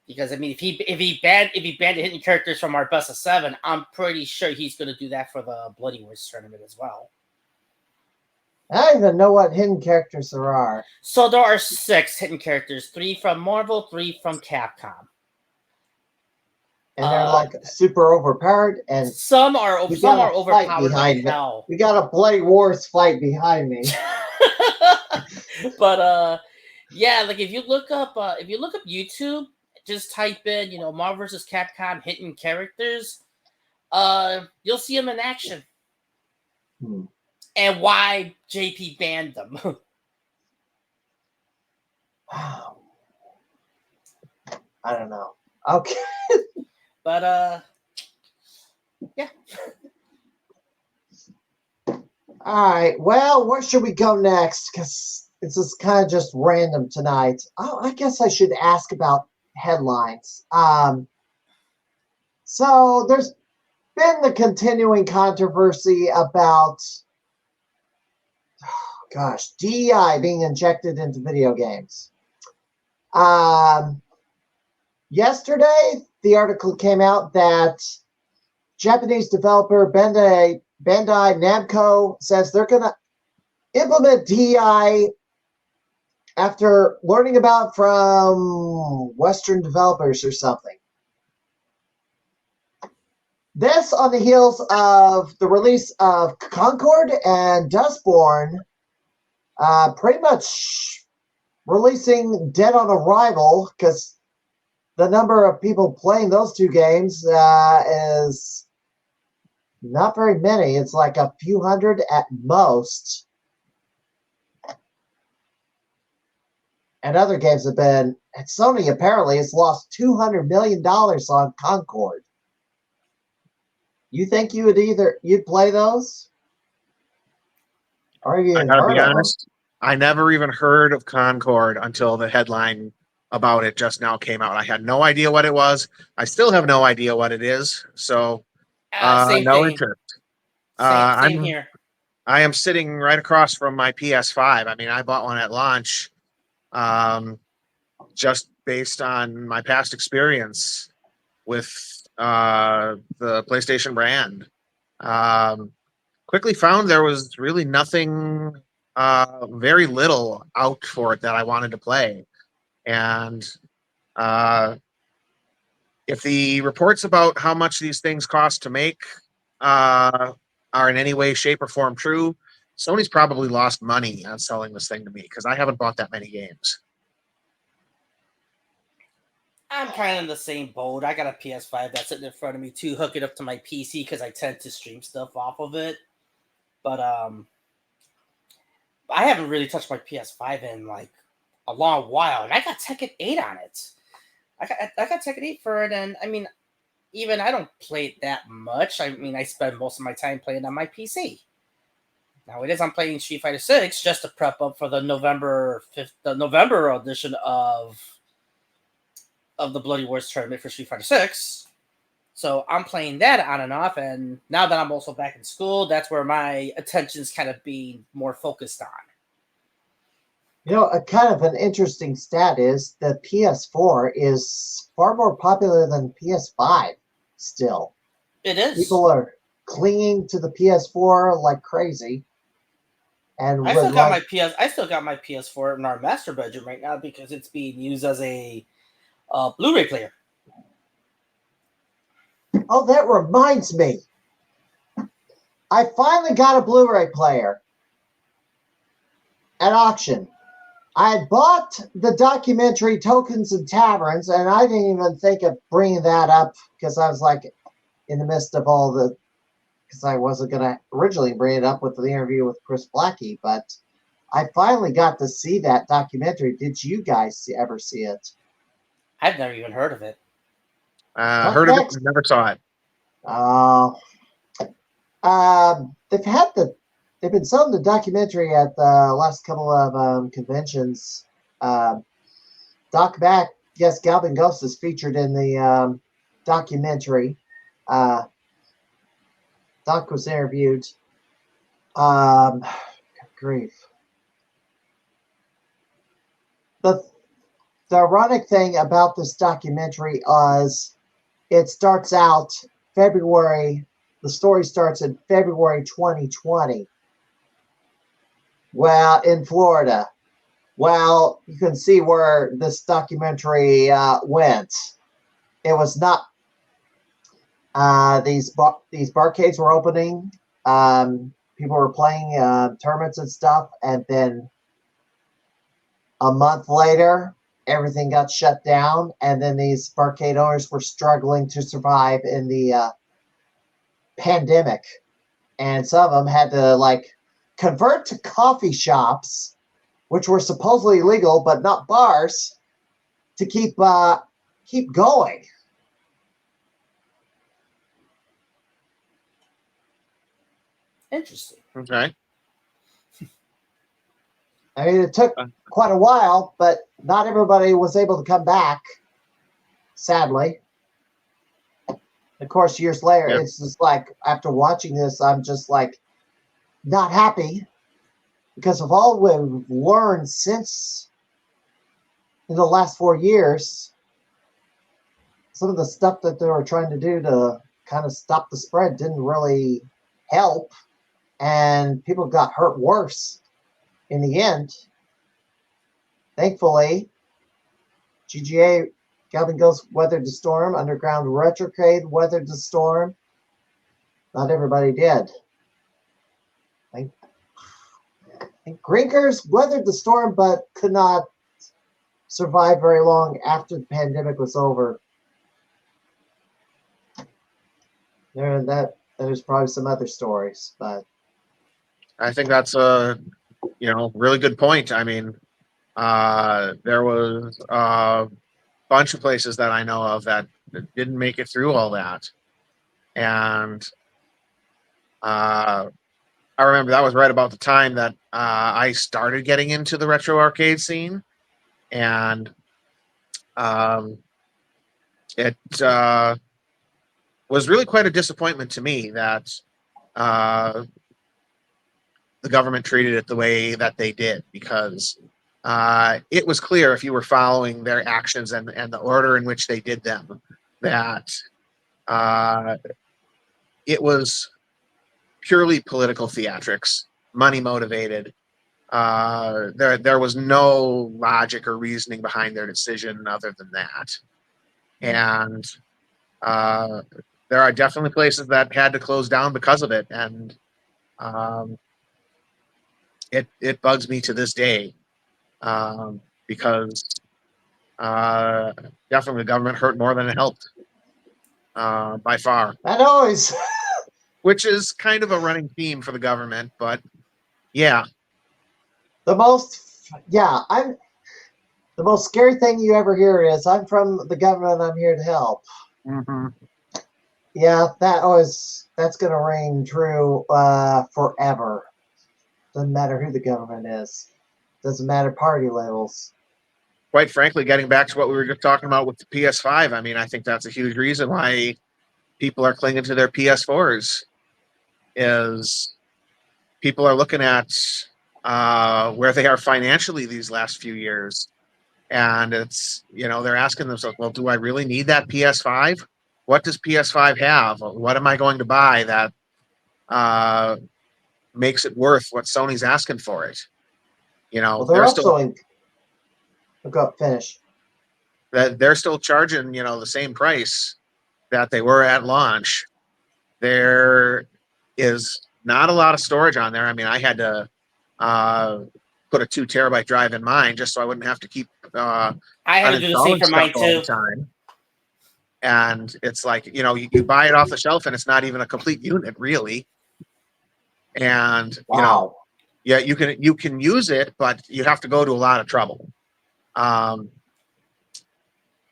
Because I mean, if he banned the hidden characters from our best of 7, I'm pretty sure he's going to do that for the Bloody Wars tournament as well. I don't even know what hidden characters there are. So there are 6 hidden characters: 3 from Marvel, 3 from Capcom. And they're like super overpowered, and some are overpowered like hell. We got a Bloody Wars fight behind me. But yeah, like if you look up YouTube, just type in Marvel vs. Capcom hidden characters, you'll see them in action. And why JP banned them. I don't know. Okay. But yeah. All right. Well, where should we go next? Because this is kind of just random tonight. Oh, I guess I should ask about headlines. So there's been the continuing controversy about, DEI being injected into video games. Yesterday, the article came out that Japanese developer Bandai Namco says they're going to implement DEI after learning about from Western developers or something. This on the heels of the release of Concord and Dustborn, pretty much releasing Dead on Arrival, because the number of people playing those two games is not very many. It's like a few hundred at most. And other games have been... Sony apparently has lost $200 million on Concord. You think you'd play those? Or you I gotta be honest, I never even heard of Concord until the headline about it just now came out. I had no idea what it was. I still have no idea what it is. So no interest. Same here. I am sitting right across from my PS5. I mean, I bought one at launch, just based on my past experience with the PlayStation brand. Quickly found there was really nothing, very little out for it that I wanted to play. And if the reports about how much these things cost to make are in any way, shape, or form true, Sony's probably lost money on selling this thing to me because I haven't bought that many games. I'm kind of in the same boat. I got a PS5 that's sitting in front of me too, hook it up to my PC because I tend to stream stuff off of it. But I haven't really touched my PS5 in like a long while, and I got Tekken 8 on it. I got Tekken 8 for it, and I mean, even I don't play it that much. I mean, I spend most of my time playing on my PC. Now I'm playing Street Fighter 6 just to prep up for the November edition of the Bloody Wars tournament for Street Fighter 6. So I'm playing that on and off, and now that I'm also back in school, that's where my attention's kind of being more focused on. A kind of an interesting stat is the PS4 is far more popular than PS5 still. It is. People are clinging to the PS4 like crazy. And I still got my PS4 in our master bedroom right now because it's being used as a Blu-ray player. Oh, that reminds me. I finally got a Blu-ray player at auction. I had bought the documentary Tokens and Taverns, and I didn't even think of bringing that up because I was like in the midst of all the, because I wasn't going to originally bring it up with the interview with Chris Blackie, but I finally got to see that documentary. Did you guys ever see it? I've never even heard of it. Heard of it, but never saw it. They've been selling the documentary at the last couple of conventions. Doc Mack, yes, Galvin Ghost is featured in the documentary. Doc was interviewed. Good grief. The ironic thing about this documentary is it starts out February. The story starts in February 2020. Well, in Florida. Well, you can see where this documentary went. It was not these barcades were opening. People were playing tournaments and stuff, and then a month later, everything got shut down, and then these barcade owners were struggling to survive in the pandemic, and some of them had to convert to coffee shops, which were supposedly legal but not bars, to keep going. Interesting. Okay. I mean, it took quite a while, but not everybody was able to come back, sadly. Of course, years later, It's just like, after watching this, I'm just like not happy because of all we've learned since in the last 4 years. Some of the stuff that they were trying to do to kind of stop the spread didn't really help, and people got hurt worse in the end. Thankfully, GGA Galvin Ghost weathered the storm. Underground Retrocade weathered the storm. Not everybody did. I think Grinkers weathered the storm, but could not survive very long after the pandemic was over. There's probably some other stories, but I think that's a really good point. I mean, there was a bunch of places that I know of that didn't make it through all that, and I remember that was right about the time that I started getting into the retro arcade scene, and it was really quite a disappointment to me that the government treated it the way that they did, because it was clear, if you were following their actions and the order in which they did them, that it was purely political theatrics, money motivated. There was no logic or reasoning behind their decision other than that. And there are definitely places that had to close down because of it. And it bugs me to this day, because definitely the government hurt more than it helped, by far. That always... Which is kind of a running theme for the government, but yeah. The most scary thing you ever hear is, "I'm from the government, I'm here to help." Mm-hmm. Yeah, that's going to ring true forever. Doesn't matter who the government is. Doesn't matter party levels. Quite frankly, getting back to what we were just talking about with the PS5, I mean, I think that's a huge reason why people are clinging to their PS4s is people are looking at where they are financially these last few years. And it's, they're asking themselves, well, do I really need that PS5? What does PS5 have? What am I going to buy that makes it worth what Sony's asking for it? Well, they're also go finish. They're still charging, the same price that they were at launch. There is not a lot of storage on there. I mean, I had to put a 2 terabyte drive in mine just so I wouldn't have to keep I had to do the same for mine all too. the time. And it's like, you buy it off the shelf and it's not even a complete unit, really. And wow. Yeah, you can use it, but you have to go to a lot of trouble.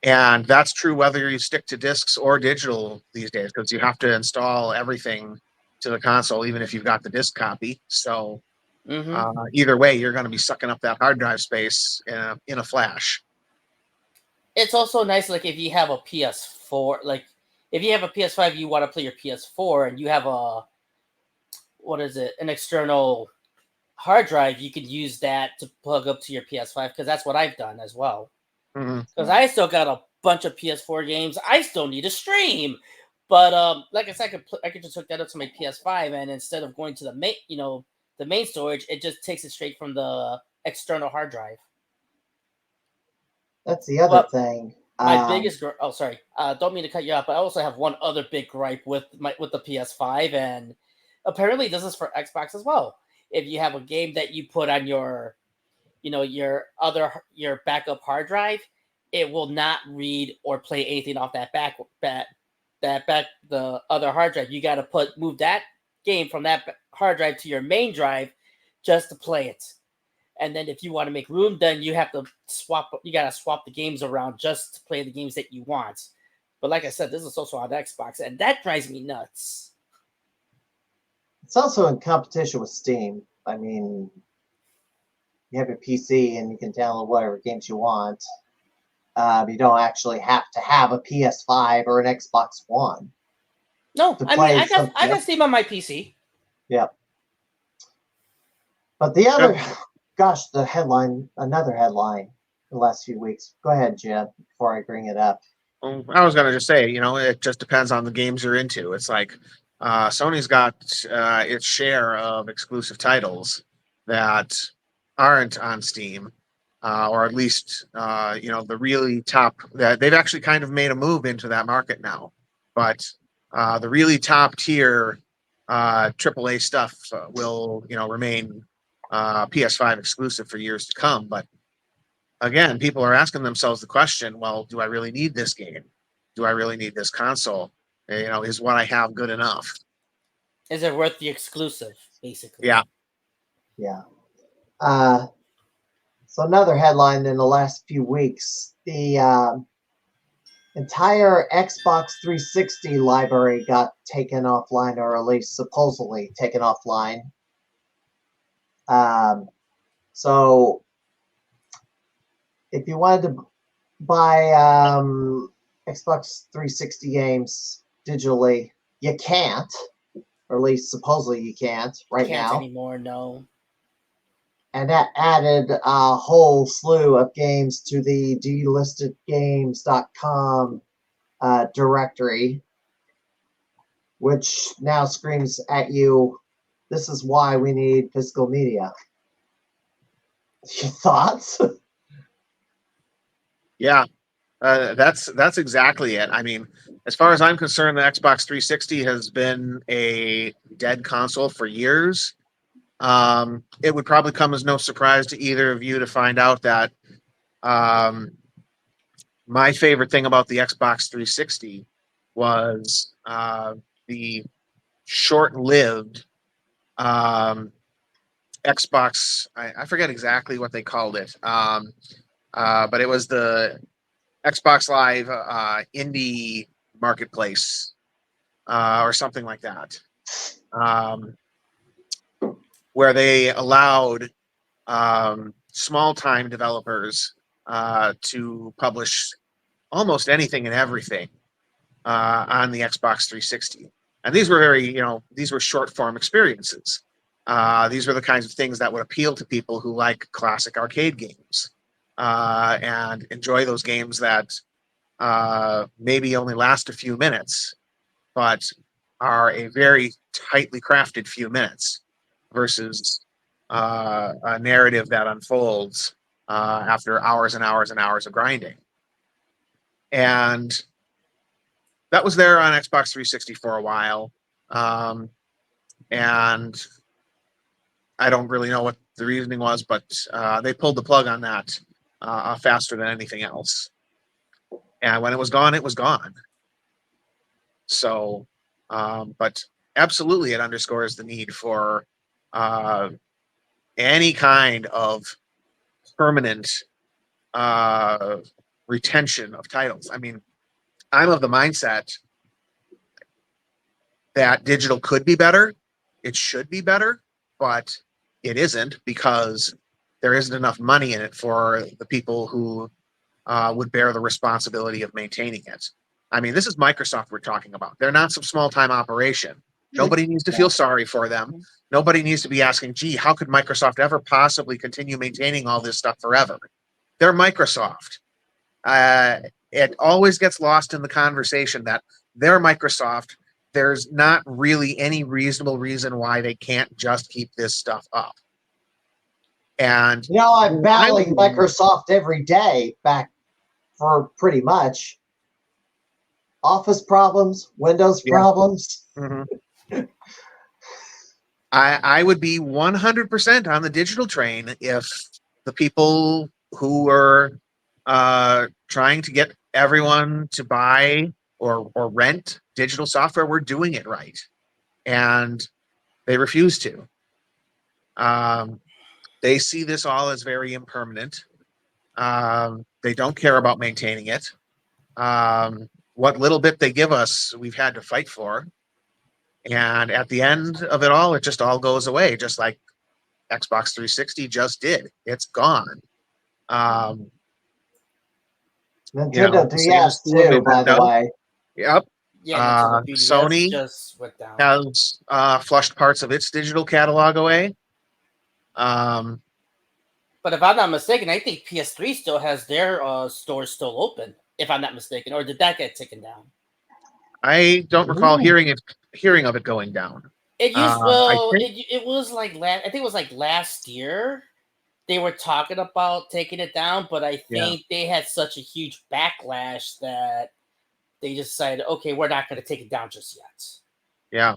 And that's true whether you stick to discs or digital these days, because you have to install everything to the console, even if you've got the disc copy. So either way, you're going to be sucking up that hard drive space in a flash. It's also nice, like if you have a PS4, like if you have a PS5, you want to play your PS4, and you have an external hard drive, you could use that to plug up to your PS5, because that's what I've done as well. Because I still got a bunch of PS4 games I still need to stream, but like I said, I could just hook that up to my PS5, and instead of going to the main storage, it just takes it straight from the external hard drive. That's the other thing. My biggest sorry, don't mean to cut you off, but I also have one other big gripe with the PS5, and apparently this is for Xbox as well. If you have a game that you put on your backup hard drive, it will not read or play anything off the other hard drive. You got to move that game from that hard drive to your main drive just to play it. And then if you want to make room, then you have to swap the games around just to play the games that you want. But like I said, this is also on Xbox, and that drives me nuts. It's also in competition with Steam. I mean, you have a PC and you can download whatever games you want. You don't actually have to have a PS5 or an Xbox One. No, I mean, I got Steam on my PC. Yep. But the other, gosh, another headline the last few weeks. Go ahead, Jim, before I bring it up. I was going to just say, it just depends on the games you're into. It's like Sony's got its share of exclusive titles that aren't on Steam, or at least, the really top. They've actually kind of made a move into that market now. But the really top tier AAA stuff will, remain PS5 exclusive for years to come. But again, people are asking themselves the question, well, do I really need this game? Do I really need this console? Is what I have good enough? Is it worth the exclusive, basically? Yeah. Yeah. So another headline in the last few weeks, the entire Xbox 360 library got taken offline, or at least supposedly taken offline. So if you wanted to buy Xbox 360 games digitally, you can't, or at least supposedly you can't right now. Can't anymore, no. And that added a whole slew of games to the delistedgames.com directory, which now screams at you, this is why we need physical media. Your thoughts? Yeah, that's exactly it. I mean, as far as I'm concerned, the Xbox 360 has been a dead console for years. It would probably come as no surprise to either of you to find out that my favorite thing about the Xbox 360 was the short-lived Xbox. I forget exactly what they called it, but it was the Xbox Live indie marketplace or something like that, where they allowed small-time developers to publish almost anything and everything on the Xbox 360. And these were these were short form experiences. These were the kinds of things that would appeal to people who like classic arcade games and enjoy those games that maybe only last a few minutes, but are a very tightly crafted few minutes versus a narrative that unfolds after hours and hours and hours of grinding. And that was there on Xbox 360 for a while. And I don't really know what the reasoning was, but they pulled the plug on that faster than anything else. And when it was gone, it was gone. So, but absolutely, it underscores the need for any kind of permanent retention of titles. I mean, I'm of the mindset that digital could be better. It should be better, but it isn't because there isn't enough money in it for the people who would bear the responsibility of maintaining it. I mean, this is Microsoft we're talking about. They're not some small-time operation. Nobody needs to feel sorry for them. Nobody needs to be asking, gee, how could Microsoft ever possibly continue maintaining all this stuff forever? They're Microsoft. It always gets lost in the conversation that they're Microsoft. There's not really any reasonable reason why they can't just keep this stuff up. And I'm battling Microsoft every day back for pretty much Office problems, Windows problems. Mm-hmm. I would be 100% on the digital train if the people who were trying to get everyone to buy or rent digital software were doing it right. And they refuse to. They see this all as very impermanent. They don't care about maintaining it. What little bit they give us, we've had to fight for. And at the end of it all, it just all goes away, just like Xbox 360 just did. It's gone. Nintendo DS too, by the way. Yep. Yeah, Sony just went down. has flushed parts of its digital catalog away. But if I'm not mistaken, I think PS3 still has their stores still open, if I'm not mistaken. Or did that get taken down? I don't recall hearing of it going down. It used it was like I think it was like last year they were talking about taking it down, but I think they had such a huge backlash that they decided, okay, we're not going to take it down just yet. Yeah.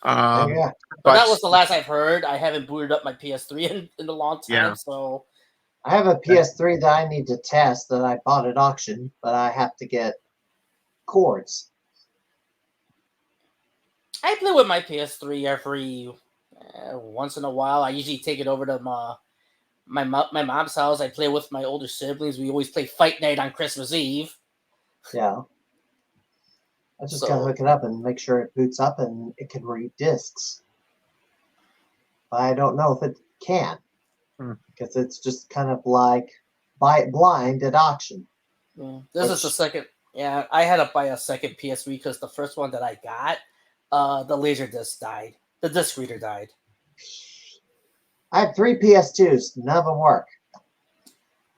But that was the last I've heard. I haven't booted up my PS3 in a long time, so I have a PS3 that I need to test that I bought at auction, but I have to get cords. I play with my PS3 every once in a while. I usually take it over to my mom's house. I play with my older siblings. We always play Fight Night on Christmas Eve. Yeah. I just gotta hook it up and make sure it boots up and it can read discs. But I don't know if it can. Because it's just kind of like buy it blind at auction. Yeah. This is the second. Yeah, I had to buy a second PS3 because the first one that I got, the laser disc died. The disc reader died. I have 3 PS2s. None of them work.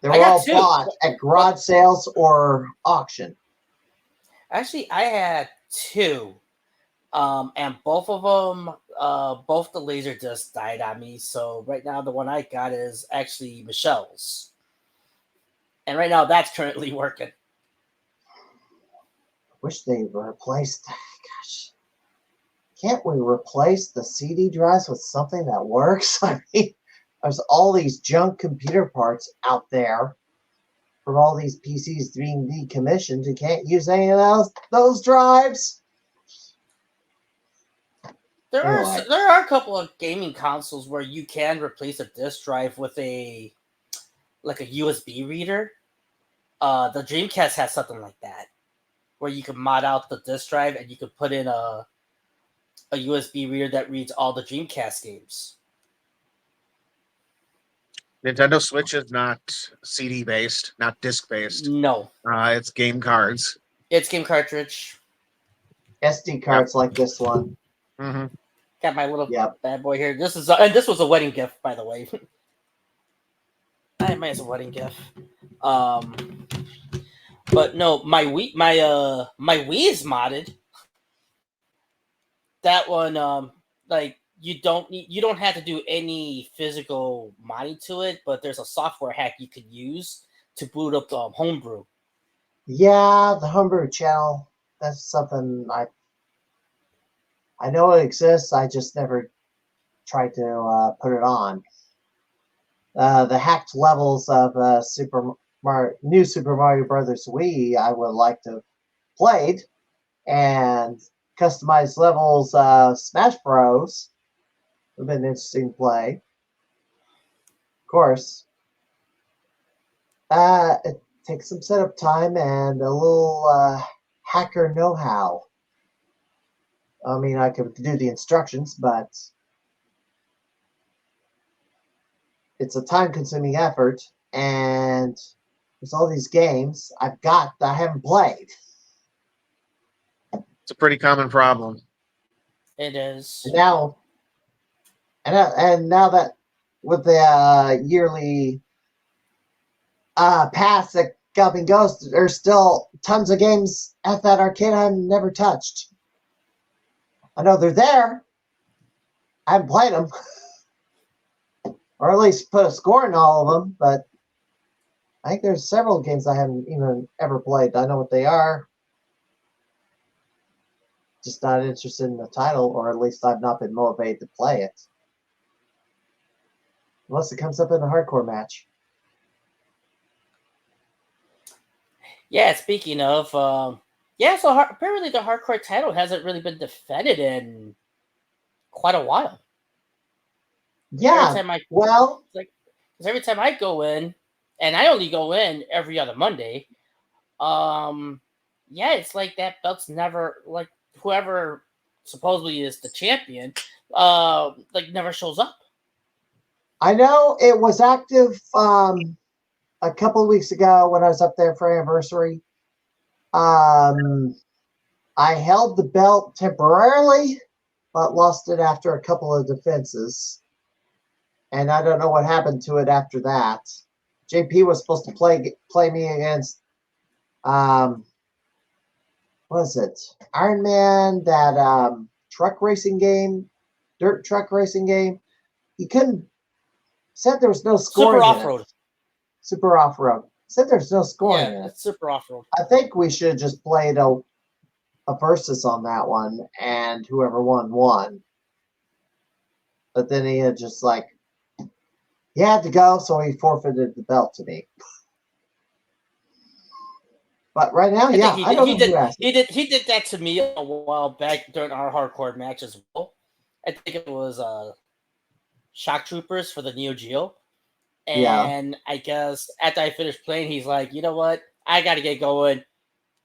They were all bought at garage sales or auction. Actually, I had 2. And both of them, both the laser discs died on me. So right now, the one I got is actually Michelle's. And right now, that's currently working. I wish they replaced. Gosh, can't we replace the CD drives with something that works? I mean, there's all these junk computer parts out there from all these PCs being decommissioned. You can't use any of those drives. There are a couple of gaming consoles where you can replace a disk drive with a USB reader. The Dreamcast has something like that, where you can mod out the disk drive and you can put in a USB reader that reads all the Dreamcast games. Nintendo Switch is not CD based, not disc based. No, It's game cards. it's game cartridge. SD cards like this one. Mm-hmm. Got my little Yep. bad boy here. This is and this was a wedding gift, by the way. I had mine as a wedding gift. But no, my Wii is modded. That one, like you don't have to do any physical modding to it, but there's a software hack you could use to boot up homebrew. Yeah, the homebrew channel. That's something I know it exists. I just never tried to put it on. The hacked levels of New Super Mario Brothers Wii, I would like to have played, and customized levels Smash Bros. Would have been interesting to play. Of course, it takes some setup time and a little hacker know-how. I mean, I could do the instructions, but it's a time-consuming effort, and there's all these games I've got that I haven't played. It's a pretty common problem. It is. And now that with the yearly pass that comes and goes, there's still tons of games at that arcade I've never touched. I know they're there. I haven't played them. Or at least put a score in all of them, but I think there's several games I haven't even ever played. I know what they are. Just not interested in the title, or at least I've not been motivated to play it. Unless it comes up in a hardcore match. Yeah, speaking of, so apparently the hardcore title hasn't really been defended in quite a while. Yeah, because every time I go in, and I only go in every other Monday, it's like that belt's never, like, whoever supposedly is the champion, never shows up. I know it was active a couple of weeks ago when I was up there for anniversary. I held the belt temporarily, but lost it after a couple of defenses. And I don't know what happened to it after that. JP was supposed to play me against, what was it? Iron Man, that truck racing game, dirt truck racing game. He couldn't, said there was no scoring. Super Off-Road. Super Off-Road. Said there's no scoring in it. Super Off-Road. I think we should have just played a versus on that one, and whoever won. But then he had just he had to go, so he forfeited the belt to me. But right now, I don't know who asked. He did that to me a while back during our hardcore match as well. I think it was Shock Troopers for the Neo Geo. And I guess after I finished playing, he's like, you know what? I got to get going.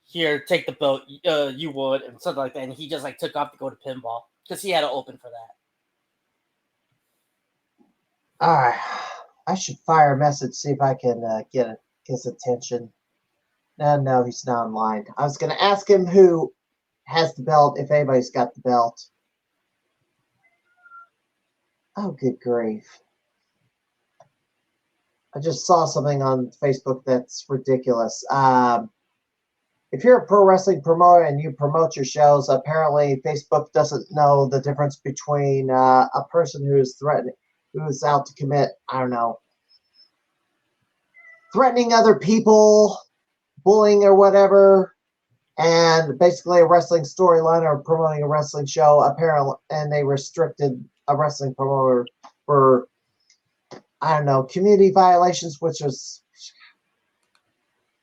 Here, take the belt. You would, and something like that. And he just took off to go to pinball because he had to open for that. All right. I should fire a message, see if I can get his attention. No, he's not online. I was going to ask him who has the belt, if anybody's got the belt. Oh, good grief. I just saw something on Facebook that's ridiculous. If you're a pro wrestling promoter and you promote your shows, apparently Facebook doesn't know the difference between a person who's out to commit, threatening other people, bullying or whatever, and basically a wrestling storyline or promoting a wrestling show, apparently, and they restricted a wrestling promoter for, community violations, which was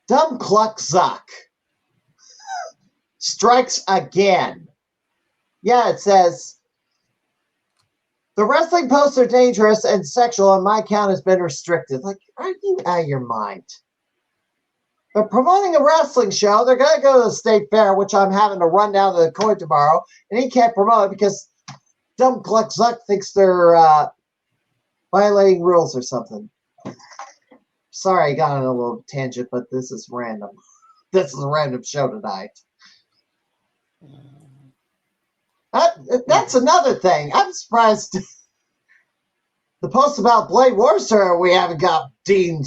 dumb cluck zuck. Strikes again. Yeah, it says, the wrestling posts are dangerous and sexual, and my account has been restricted. Are you out of your mind? They're promoting a wrestling show. They're going to go to the state fair, which I'm having to run down to the coin tomorrow, and he can't promote it because dumb cluck zuck thinks they're violating rules or something. sorry I got on a little tangent, but this is random. This is a random show tonight. That's another thing. I'm surprised. The posts about Blade Warfare, we haven't got deemed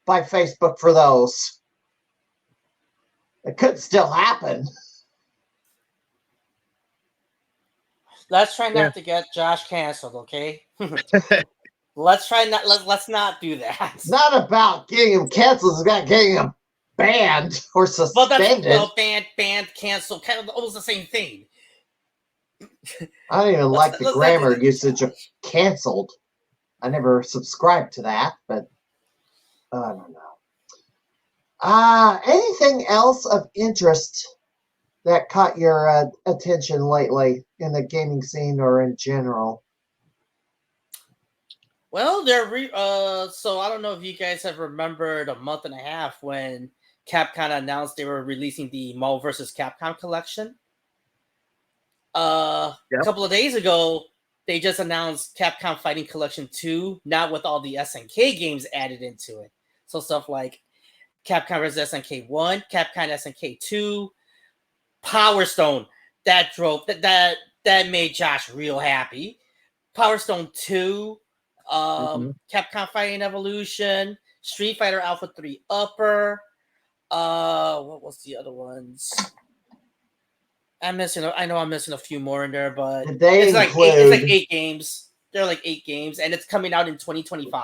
by Facebook for those. It could still happen. Let's try not to get Josh canceled, okay? Let's try not. Let's not do that. It's not about getting him canceled. It's about getting him banned or suspended. Banned, canceled, kind of almost the same thing. I don't even like the grammar usage of canceled. I never subscribed to that, but I don't know. Anything else of interest that caught your attention lately in the gaming scene or in general? Well, so I don't know if you guys have remembered a month and a half when Capcom announced they were releasing the Marvel vs. Capcom collection. A couple of days ago, they just announced Capcom Fighting Collection 2, not with all the SNK games added into it. So stuff like Capcom vs. SNK 1, Capcom SNK 2, Power Stone. That made Josh real happy. Power Stone 2, Capcom Fighting Evolution, Street Fighter Alpha 3 Upper. What was the other ones? I know I'm missing a few more in there, but it's like 8 games. They're like 8 games, and it's coming out in 2025.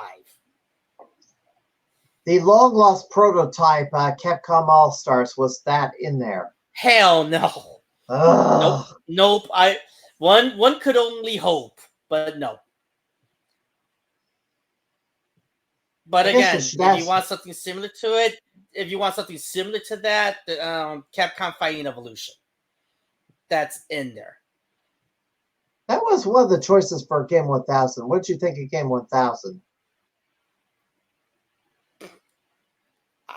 The long lost prototype, Capcom All Stars, was that in there? Hell no. Nope. One could only hope, but no. But again, if you want something similar to it, Capcom Fighting Evolution. That's in there. That was one of the choices for Game 1000. What did you think of Game 1000?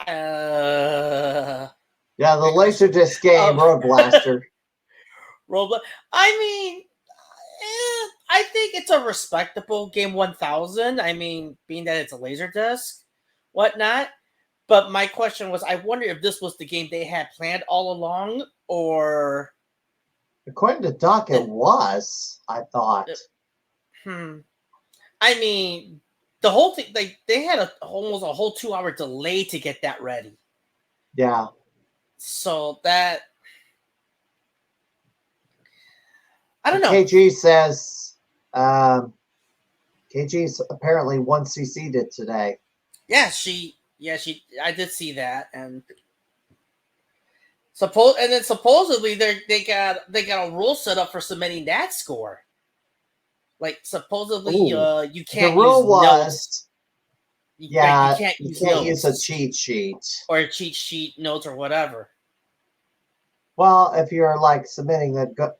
Yeah, the Laserdisc game, Road Blaster. I mean, I think it's a respectable Game 1000. I mean, being that it's a Laserdisc, whatnot. But my question was, I wonder if this was the game they had planned all along, or... According to Doc, it was, I thought. I mean, the whole thing, they had almost a whole 2-hour delay to get that ready. Yeah. So that... I don't know. KG says, KG's apparently 1CC'd it today. I did see that, and supposedly they got a rule set up for submitting that score. Like supposedly, you can't. The rule use was, notes. You can't use a cheat sheet or a cheat sheet notes or whatever. Well, if you're like submitting that,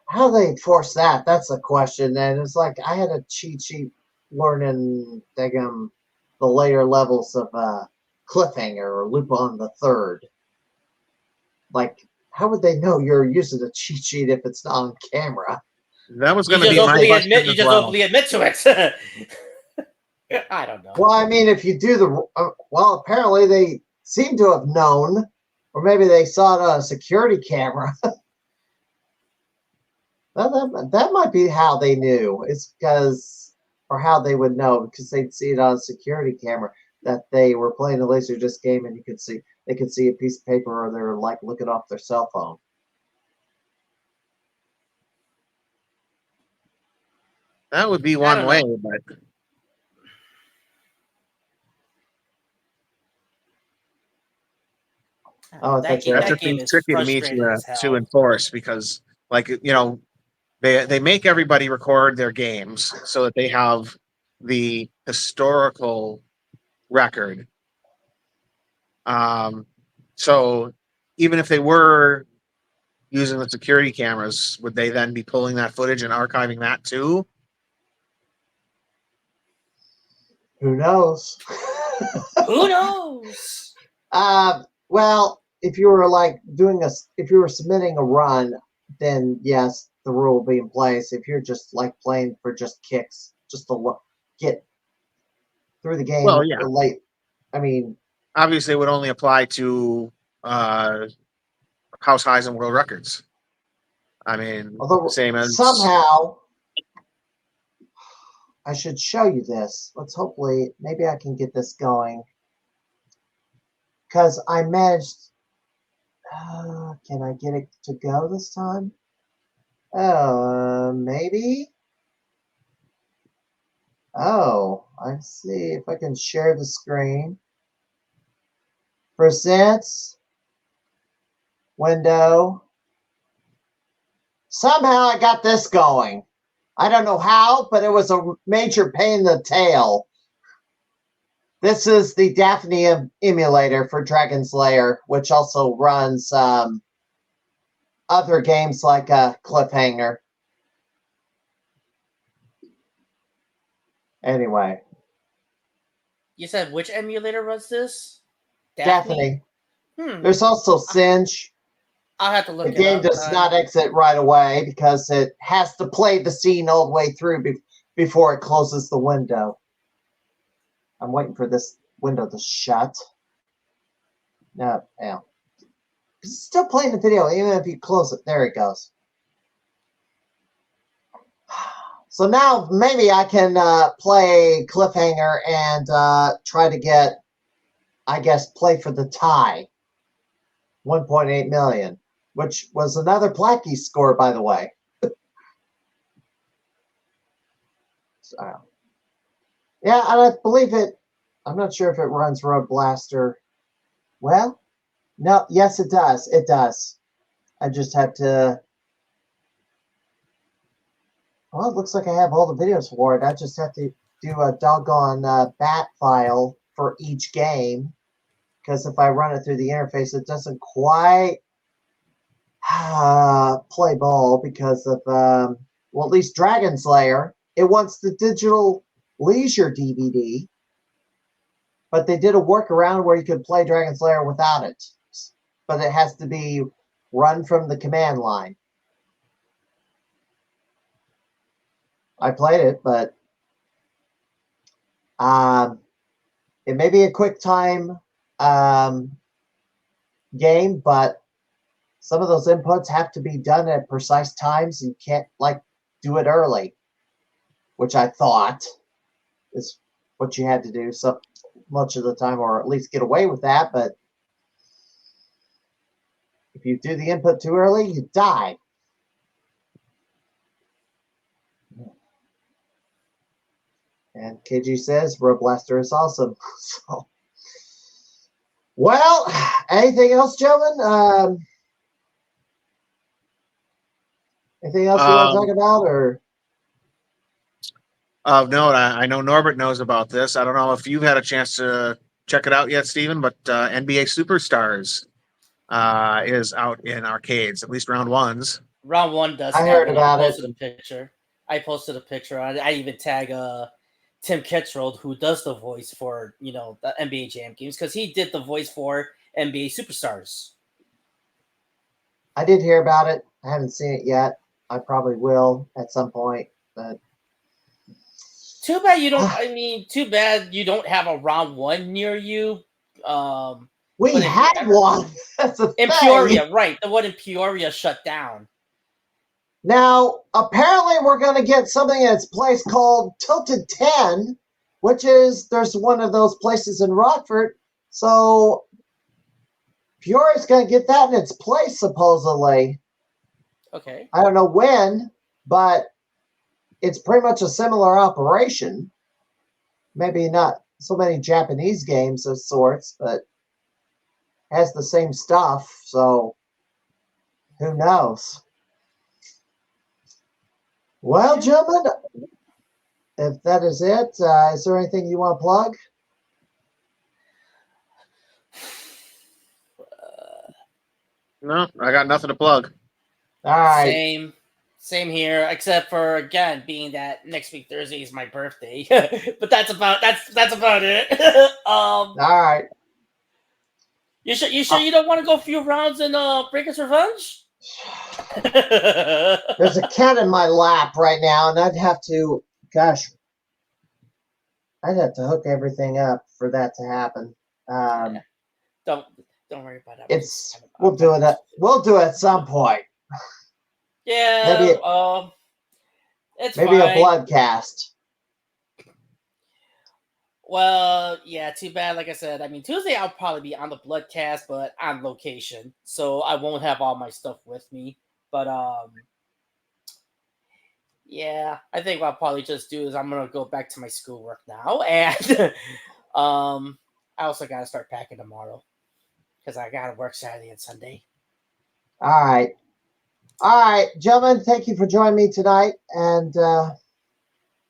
how do they enforce that? That's the question. And it's like I had a cheat sheet learning the later levels of Cliffhanger or Lupin the Third. Like, how would they know you're using a cheat sheet if it's not on camera? That was going to be my question. You just openly admit to it. I don't know. Well, I mean, if you do apparently they seem to have known, or maybe they saw it on a security camera. That might be how they knew. It's or how they would know, because they'd see it on a security camera that they were playing a Laserdisc game, and they could see a piece of paper, or they're like looking off their cell phone. That would be one way, but that's just tricky to me to enforce, because, like, they make everybody record their games so that they have the historical record. So even if they were using the security cameras, would they then be pulling that footage and archiving that too? Who knows? Who knows? Well, if you were if you were submitting a run, then yes, the rule will be in place. If you're just like playing for just kicks, just to get through the game Well, yeah. late. I mean, obviously, it would only apply to house highs and world records. I mean, although same as somehow I should show you this. Let's hopefully, maybe I can get this going. Because I managed, can I get it to go this time? Oh, maybe? Oh, I see if I can share the screen. Presents, window. Somehow I got this going. I don't know how, but it was a major pain in the tail. This is the Daphne emulator for Dragon's Lair, which also runs other games like Cliffhanger. Anyway. You said which emulator was this? Daphne. There's also Singe. I'll have to look the game does not exit right away because it has to play the scene all the way through before it closes the window. I'm waiting for this window to shut. No, yeah. It's still playing the video even if you close it. There it goes. So now maybe I can play Cliffhanger and try to get, I guess, play for the tie. 1.8 million, which was another Blackie score, by the way. So, yeah, and I believe it. I'm not sure if it runs Road Blaster. Well, no, yes, it does. It does. I just have to. Well, it looks like I have all the videos for it. I just have to do a doggone bat file for each game. Because if I run it through the interface, it doesn't quite play ball because of, well, at least Dragon's Lair. It wants the digital leisure DVD. But they did a workaround where you could play Dragon's Lair without it. But it has to be run from the command line. I played it, but it may be a quick time game, but some of those inputs have to be done at precise times. You can't do it early, which I thought is what you had to do so much of the time, or at least get away with that. But if you do the input too early, you die. And KG says Road Blaster is awesome. So, well, anything else, gentlemen? Anything else you want to talk about, or? No, I know Norbert knows about this. I don't know if you've had a chance to check it out yet, Stephen, but NBA Superstars is out in arcades, at least round ones. Round one does. I heard about it. I posted a picture on it. I even tag Tim Ketchrold, who does the voice for the NBA Jam games, because he did the voice for NBA Superstars. I did hear about it. I haven't seen it yet. I probably will at some point, but too bad you don't. I mean, too bad you don't have a round one near you. We had one. That's a in thing. Peoria, right? The one in Peoria shut down. Now, apparently, we're going to get something at its place called Tilted 10, which is there's one of those places in Rockford. So Peoria's going to get that in its place, supposedly. Okay. I don't know when, but it's pretty much a similar operation. Maybe not so many Japanese games of sorts, but has the same stuff. So who knows? Well, gentlemen, if that is it, is there anything you want to plug? No, I got nothing to plug. All right. Same here, except for, again, being that next week Thursday is my birthday. But that's about it. All right. You sure you don't want to go a few rounds in Breaker's Revenge? There's a cat in my lap right now, and I'd have to, gosh, I'd have to hook everything up for that to happen. Yeah. Don't worry about it. We'll do it. We'll do it at some point. Yeah. Maybe it's maybe fine. a blood cast. Well, yeah, too bad. Like I said, I mean, Tuesday I'll probably be on the bloodcast, but on location, so I won't have all my stuff with me. But yeah, I think what I'll probably just do is I'm gonna go back to my schoolwork now, and I also gotta start packing tomorrow because I gotta work Saturday and Sunday. All right, gentlemen. Thank you for joining me tonight, and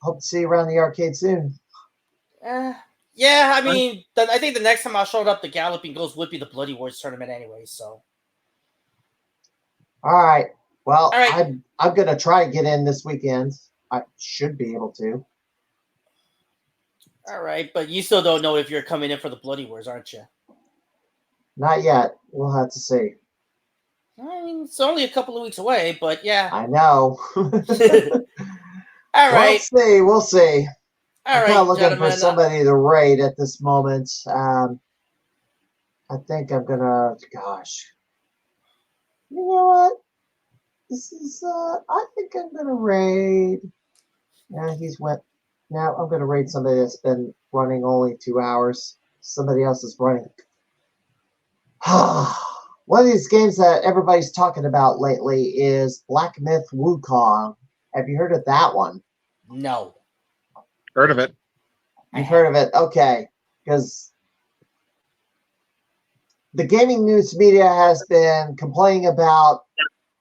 hope to see you around the arcade soon. Yeah, I mean, I think the next time I'll show up, the Galloping Ghost would be the Bloody Wars tournament anyway. So, all right. Well, all right. I'm gonna try to get in this weekend. I should be able to. All right, but you still don't know if you're coming in for the Bloody Wars, aren't you? Not yet. We'll have to see. I mean, it's only a couple of weeks away, but yeah. I know. All right. We'll see. All I'm right, kind of looking gentlemen. for somebody to raid at this moment. I think I'm gonna. Gosh, you know what? This is. I think I'm gonna raid. Yeah, he's went. Now I'm gonna raid somebody that's been running only 2 hours. Somebody else is running. One of these games that everybody's talking about lately is Black Myth Wukong. Have you heard of that one? No. Heard of it. You've heard of it? Okay. Because the gaming news media has been complaining about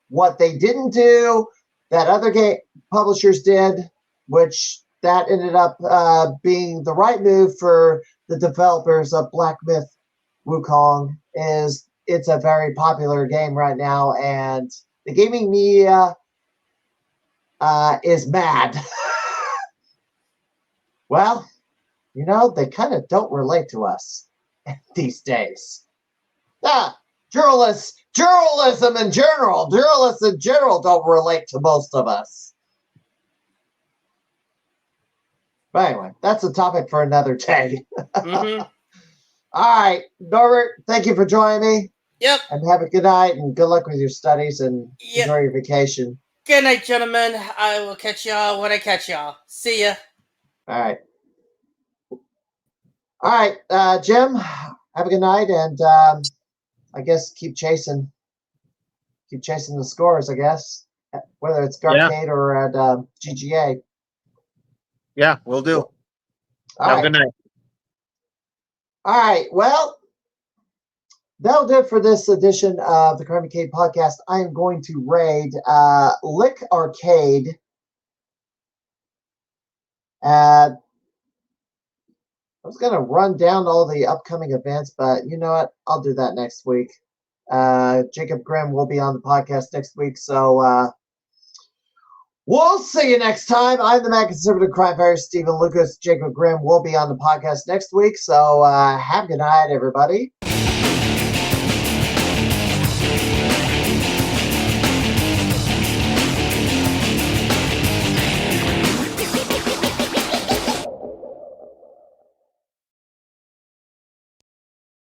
what they didn't do that other game publishers did, which that ended up being the right move for the developers of Black Myth Wukong. It's a very popular game right now, and the gaming media is mad. Well, you know, they kind of don't relate to us these days. Journalism in general. Journalists in general don't relate to most of us. But anyway, that's a topic for another day. Mm-hmm. All right, Norbert, thank you for joining me. Yep. And have a good night and good luck with your studies and enjoy your vacation. Good night, gentlemen. I will catch y'all when I catch y'all. See ya. All right. All right, Jim, have a good night, and I guess keep chasing the scores, I guess, whether it's Garcade or at GGA. Yeah, we'll do. Have a good night. All right, well, that'll do it for this edition of the Crimeycade podcast. I am going to raid Lick Arcade. I was going to run down all the upcoming events, but you know what? I'll do that next week. Jacob Grimm will be on the podcast next week, so we'll see you next time. I'm the Mad Conservative Crime Fighter, Stephen Lucas. Jacob Grimm will be on the podcast next week, so have a good night, everybody.